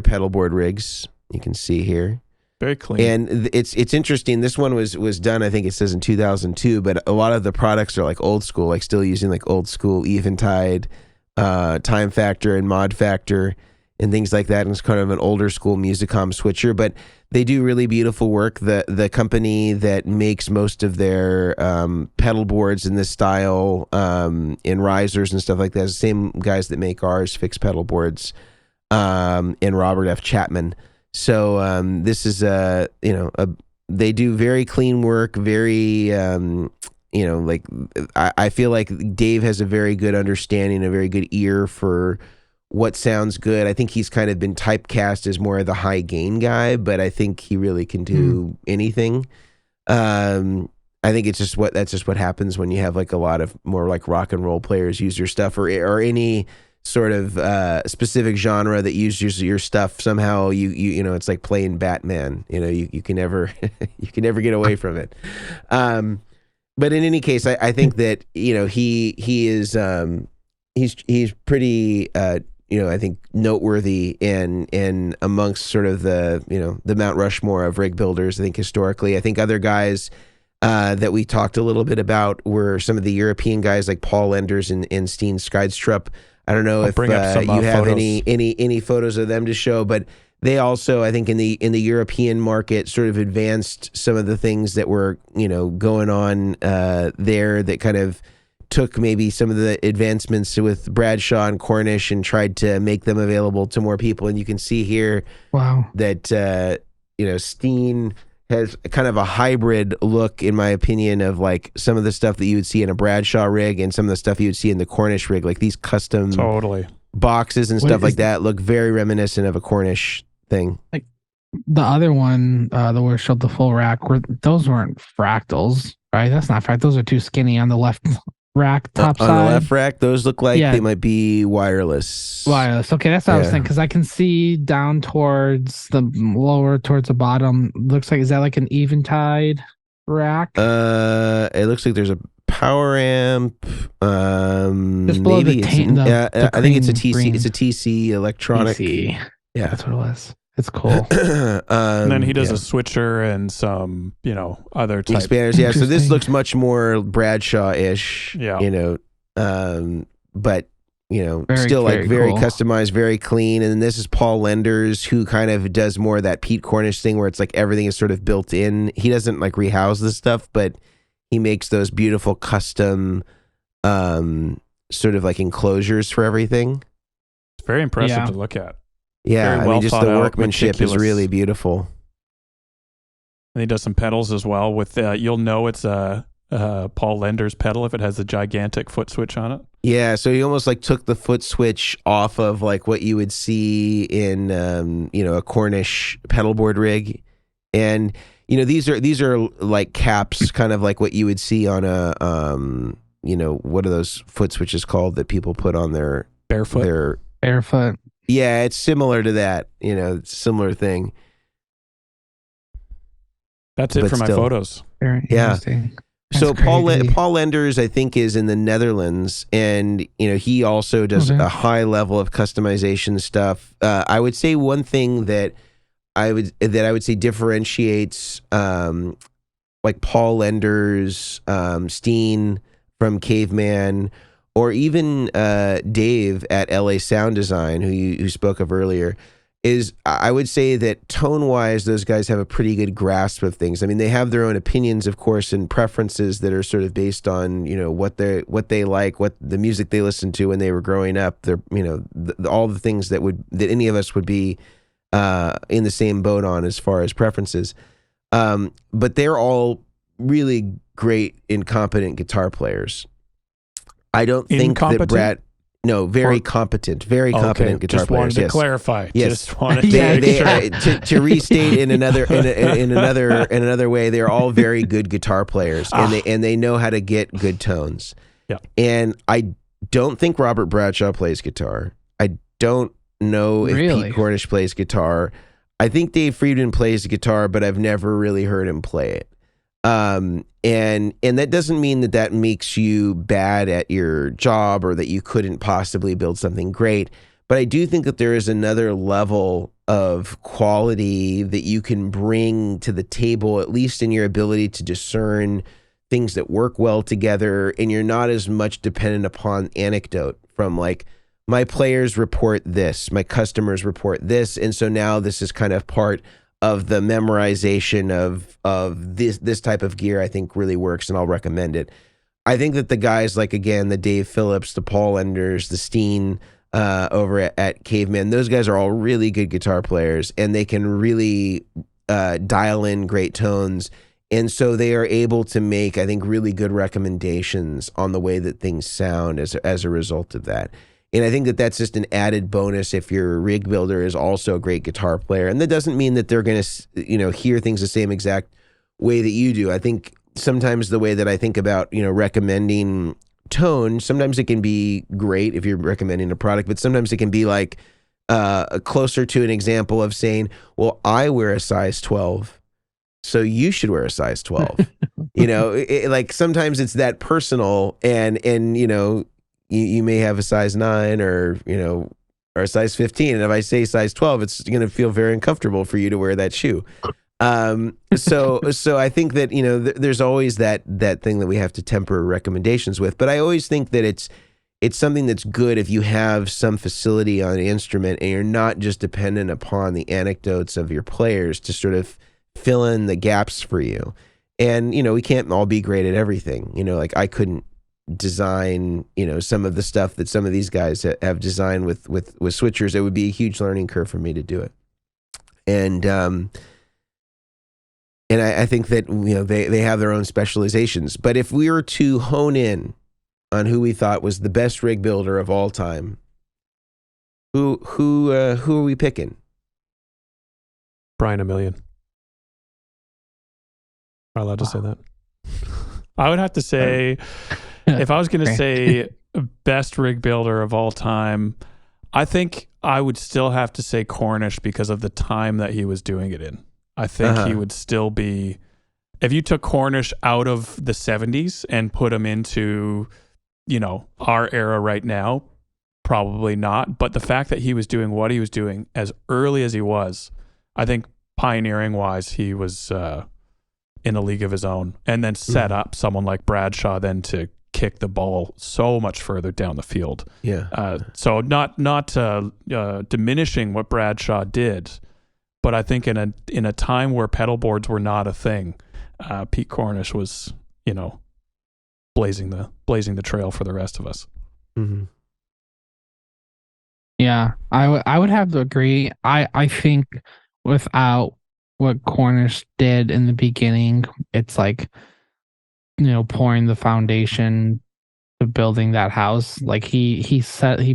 pedal board rigs. You can see here. Very clean. And it's interesting. This one was done, I think it says in 2002, but a lot of the products are like old school, like still using like old school Eventide, Time Factor and Mod Factor. and things like that. And it's kind of an older school Musicom switcher, but they do really beautiful work. The company that makes most of their pedal boards in this style, in risers and stuff like that, is the same guys that make ours, fixed pedal boards, and Robert F. Chapman. So this is they do very clean work, very like I feel like Dave has a very good understanding, a very good ear for what sounds good. I think he's kind of been typecast as more of the high gain guy, but I think he really can do anything. I think it's just that's just what happens when you have like a lot of more like rock and roll players use your stuff, or any sort of specific genre that uses your stuff. Somehow you know, it's like playing Batman. You know, you can never you can never get away from it. But in any case, I think that, you know, he is he's pretty I think noteworthy in amongst sort of the, you know, the Mount Rushmore of rig builders. I think historically, I think other guys that we talked a little bit about were some of the European guys like Paul Enders and Steen Skydstrup. I don't know if you have any photos of them to show, but they also, I think, in the European market, sort of advanced some of the things that were, you know, going on there, that kind of took maybe some of the advancements with Bradshaw and Cornish and tried to make them available to more people. And you can see here, that Steen has kind of a hybrid look, in my opinion, of like some of the stuff that you would see in a Bradshaw rig and some of the stuff you would see in the Cornish rig, like these custom boxes and stuff like that look very reminiscent of a Cornish thing. Like the other one, the where it showed the full rack, those weren't fractals, right? That's not fractal. Those are too skinny on the left rack top side. On the left rack, those look like they might be wireless. Okay, that's what I was thinking, because I can see down towards the lower, towards the bottom. Looks like, is that like an Eventide rack? It looks like there's a power amp. Just below maybe the I think it's a TC. green. It's a TC electronic. TC. Yeah, that's what it was. It's cool. And then he does a switcher and some, you know, other type expanders. Yeah, so this looks much more Bradshaw-ish. Yeah, you know, but you know, very cool. customized, very clean. And then this is Paul Lenders, who kind of does more of that Pete Cornish thing, where it's like everything is sort of built in. He doesn't like rehouse this stuff, but he makes those beautiful custom, sort of like enclosures for everything. It's very impressive to look at. Yeah, I mean, just the workmanship is really beautiful. And he does some pedals as well. With you'll know it's a Paul Lenders pedal if it has a gigantic foot switch on it. Yeah, so he almost like took the foot switch off of like what you would see in a Cornish pedalboard rig, and you know, these are like caps, kind of like what you would see on a what are those foot switches called that people put on their barefoot? Barefoot. Yeah, it's similar to that. You know, it's a similar thing. That's it for my photos. Very interesting. So Paul Lenders, I think, is in the Netherlands, and you know, he also does a high level of customization stuff. I would say one thing that I would say differentiates like Paul Lenders, Steen from Caveman, or even Dave at LA Sound Design, who you spoke of earlier, is I would say that tone-wise, those guys have a pretty good grasp of things. I mean, they have their own opinions, of course, and preferences that are sort of based on, you know, what they like, what the music they listened to when they were growing up. They're, you know, all the things that any of us would be in the same boat on as far as preferences. But they're all really great, incompetent guitar players. I don't think that Brad. No, very competent guitar players. Just wanted to clarify. Yes, just wanted to restate in another way. They're all very good guitar players, and they know how to get good tones. Yeah, and I don't think Robert Bradshaw plays guitar. I don't know if Pete Cornish plays guitar. I think Dave Friedman plays guitar, but I've never really heard him play it. And that doesn't mean that makes you bad at your job or that you couldn't possibly build something great. But I do think that there is another level of quality that you can bring to the table, at least in your ability to discern things that work well together. And you're not as much dependent upon anecdote from like my players report this, my customers report this, and so now this is kind of part of the memorization of this type of gear. I think really works, and I'll recommend it. I think that the guys like, again, the Dave Phillips, the Paul Enders, the Steen over at Caveman, those guys are all really good guitar players, and they can really dial in great tones. And so they are able to make, I think, really good recommendations on the way that things sound as a result of that. And I think that that's just an added bonus if your rig builder is also a great guitar player. And that doesn't mean that they're going to, hear things the same exact way that you do. I think sometimes the way that I think about, recommending tone, sometimes it can be great if you're recommending a product, but sometimes it can be like closer to an example of saying, well, I wear a size 12, so you should wear a size 12. Like sometimes it's that personal, and you may have a size 9 or a size 15. And if I say size 12, it's going to feel very uncomfortable for you to wear that shoe. So I think that, there's always that thing that we have to temper recommendations with, but I always think that it's something that's good if you have some facility on the instrument and you're not just dependent upon the anecdotes of your players to sort of fill in the gaps for you. And, we can't all be great at everything, like I couldn't design, some of the stuff that some of these guys have designed with switchers. It would be a huge learning curve for me to do it. And I think that, they have their own specializations. But if we were to hone in on who we thought was the best rig builder of all time, who are we picking? Brian Omilion. Am I allowed to say that? I would have to say, if I was going to say best rig builder of all time, I think I would still have to say Cornish because of the time that he was doing it in. I think he would still be, if you took Cornish out of the 70s and put him into, our era right now, probably not. But the fact that he was doing what he was doing as early as he was, I think pioneering wise, he was in a league of his own, and then set up someone like Bradshaw then to kick the ball so much further down the field. Yeah. So not diminishing what Bradshaw did, but I think in a time where pedalboards were not a thing, Pete Cornish was, blazing the trail for the rest of us. Mm-hmm. Yeah, I would have to agree. I think without what Cornish did in the beginning, it's like, pouring the foundation to building that house. Like he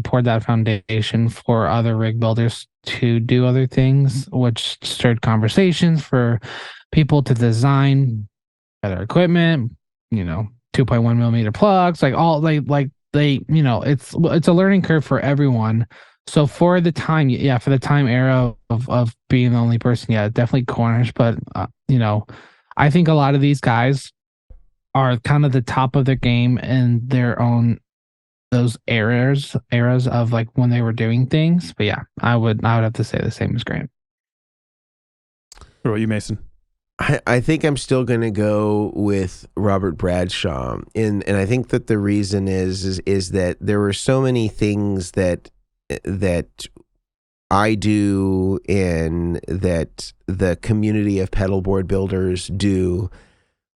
poured that foundation for other rig builders to do other things, which stirred conversations for people to design better equipment, 2.1 millimeter plugs, like all like they, it's a learning curve for everyone. So for the time era of being the only person, definitely Cornish. But I think a lot of these guys are kind of the top of their game in their own those eras of like when they were doing things. But yeah, I would have to say the same as Grant. What about you, Mason? I think I'm still going to go with Robert Bradshaw, and I think that the reason is that there were so many things that I do and that the community of pedalboard builders do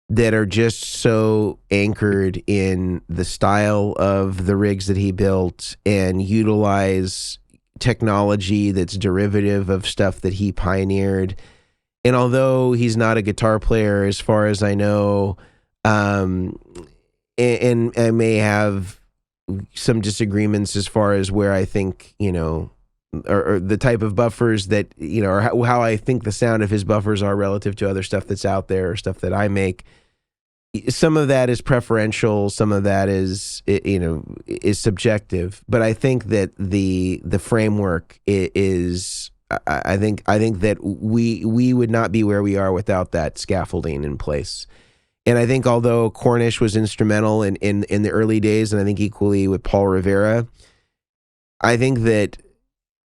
that are just so anchored in the style of the rigs that he built and utilize technology that's derivative of stuff that he pioneered. And although he's not a guitar player, as far as I know, and I may have some disagreements as far as where I think, or the type of buffers that, or how I think the sound of his buffers are relative to other stuff that's out there or stuff that I make. Some of that is preferential. Some of that is subjective. But I think that the framework is, I think that we would not be where we are without that scaffolding in place. And I think although Cornish was instrumental in the early days, and I think equally with Paul Rivera, I think that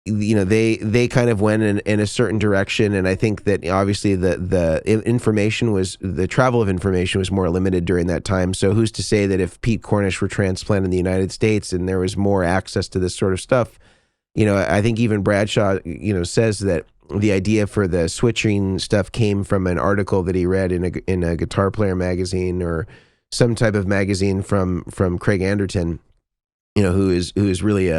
they kind of went in a certain direction, and I think that obviously the travel of information was more limited during that time. So who's to say that if Pete Cornish were transplanted in the United States and there was more access to this sort of stuff, I think even Bradshaw, says that the idea for the switching stuff came from an article that he read in a Guitar Player magazine or some type of magazine from Craig Anderton, who is really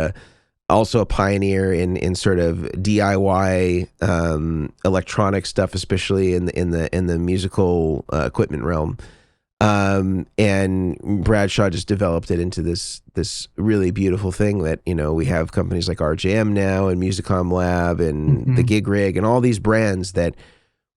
also a pioneer in sort of DIY electronic stuff, especially in the musical equipment realm. And Bradshaw just developed it into this really beautiful thing that, we have companies like RJM now and Musicom Lab and the Gig Rig and all these brands that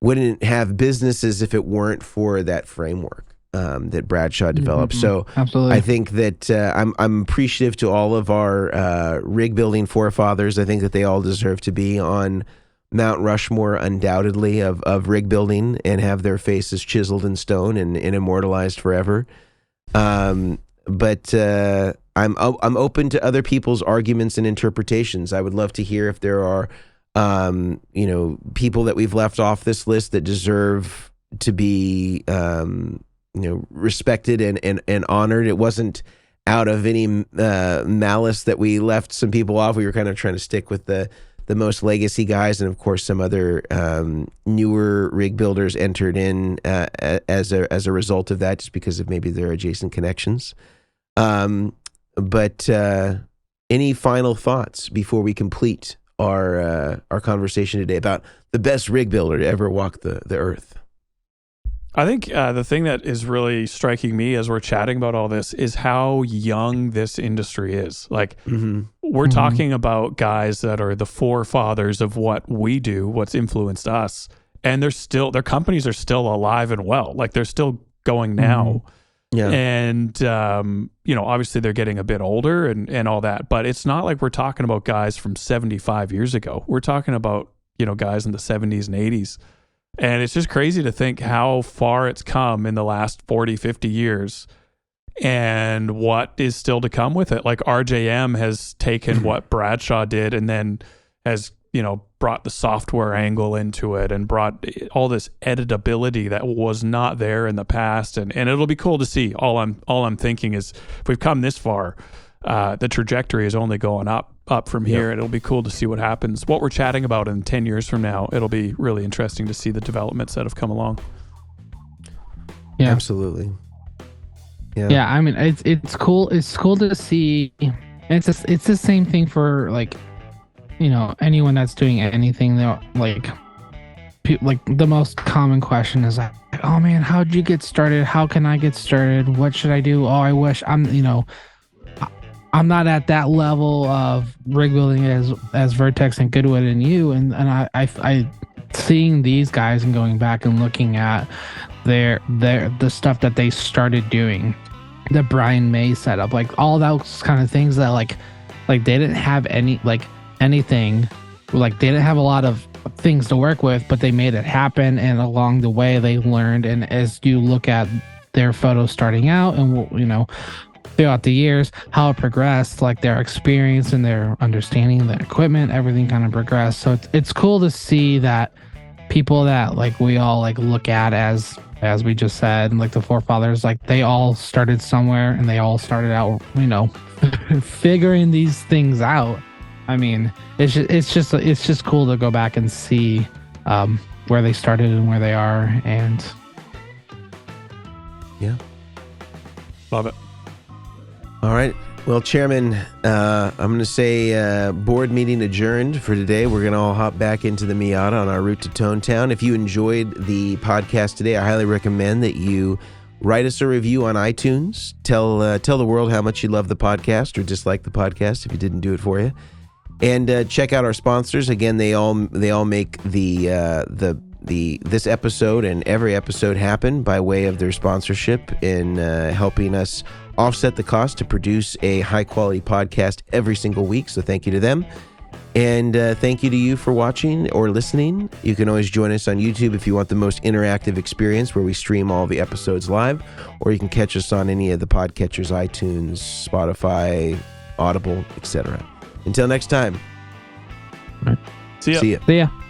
wouldn't have businesses if it weren't for that framework that Bradshaw developed. So absolutely. I think that I'm appreciative to all of our rig building forefathers. I think that they all deserve to be on Mount Rushmore, undoubtedly, of rig building and have their faces chiseled in stone and immortalized forever. But I'm open to other people's arguments and interpretations. I would love to hear if there are people that we've left off this list that deserve to be respected and honored. It wasn't out of any malice that we left some people off. We were kind of trying to stick with the most legacy guys, and of course some other newer rig builders entered in as a result of that, just because of maybe their adjacent connections. But any final thoughts before we complete our conversation today about the best rig builder to ever walk the earth? I think the thing that is really striking me as we're chatting about all this is how young this industry is. Like, we're talking about guys that are the forefathers of what we do, what's influenced us, and their companies are still alive and well. Like, they're still going now. Yeah. And, obviously they're getting a bit older and all that, but it's not like we're talking about guys from 75 years ago. We're talking about, guys in the 70s and 80s. And it's just crazy to think how far it's come in the last 40, 50 years and what is still to come with it. Like, RJM has taken what Bradshaw did and then has, brought the software angle into it and brought all this editability that was not there in the past. And it'll be cool to see. All I'm thinking is, if we've come this far, the trajectory is only going up from here. It'll be cool to see what happens. What we're chatting about in 10 years from now, it'll be really interesting to see the developments that have come along. Yeah, absolutely. Yeah. I mean, it's cool. It's cool to see. It's the same thing for, like, anyone that's doing anything. Like the most common question is like, oh man, how'd you get started? How can I get started? What should I do? Oh, I wish I'm not at that level of rig building as Vertex and Goodwood and you, and I seeing these guys and going back and looking at the stuff that they started doing, the Brian May setup, like all those kind of things that like they didn't have anything, like they didn't have a lot of things to work with, but they made it happen, and along the way they learned. And as you look at their photos starting out and throughout the years, how it progressed, like their experience and their understanding of the equipment, everything kind of progressed. So it's cool to see that people that like we all like look at as we just said, and like the forefathers, like they all started somewhere and they all started out, figuring these things out. I mean, it's just cool to go back and see where they started and where they are, and love it. All right. Well, Chairman, I'm going to say board meeting adjourned for today. We're going to all hop back into the Miata on our route to Tonetown. If you enjoyed the podcast today, I highly recommend that you write us a review on iTunes. Tell the world how much you love the podcast or dislike the podcast if it didn't do it for you. And check out our sponsors. Again, they all make this episode and every episode happen by way of their sponsorship in helping us offset the cost to produce a high-quality podcast every single week. So thank you to them. And thank you to you for watching or listening. You can always join us on YouTube if you want the most interactive experience, where we stream all the episodes live, or you can catch us on any of the podcatchers, iTunes, Spotify, Audible, etc. Until next time, See ya. See ya. See ya.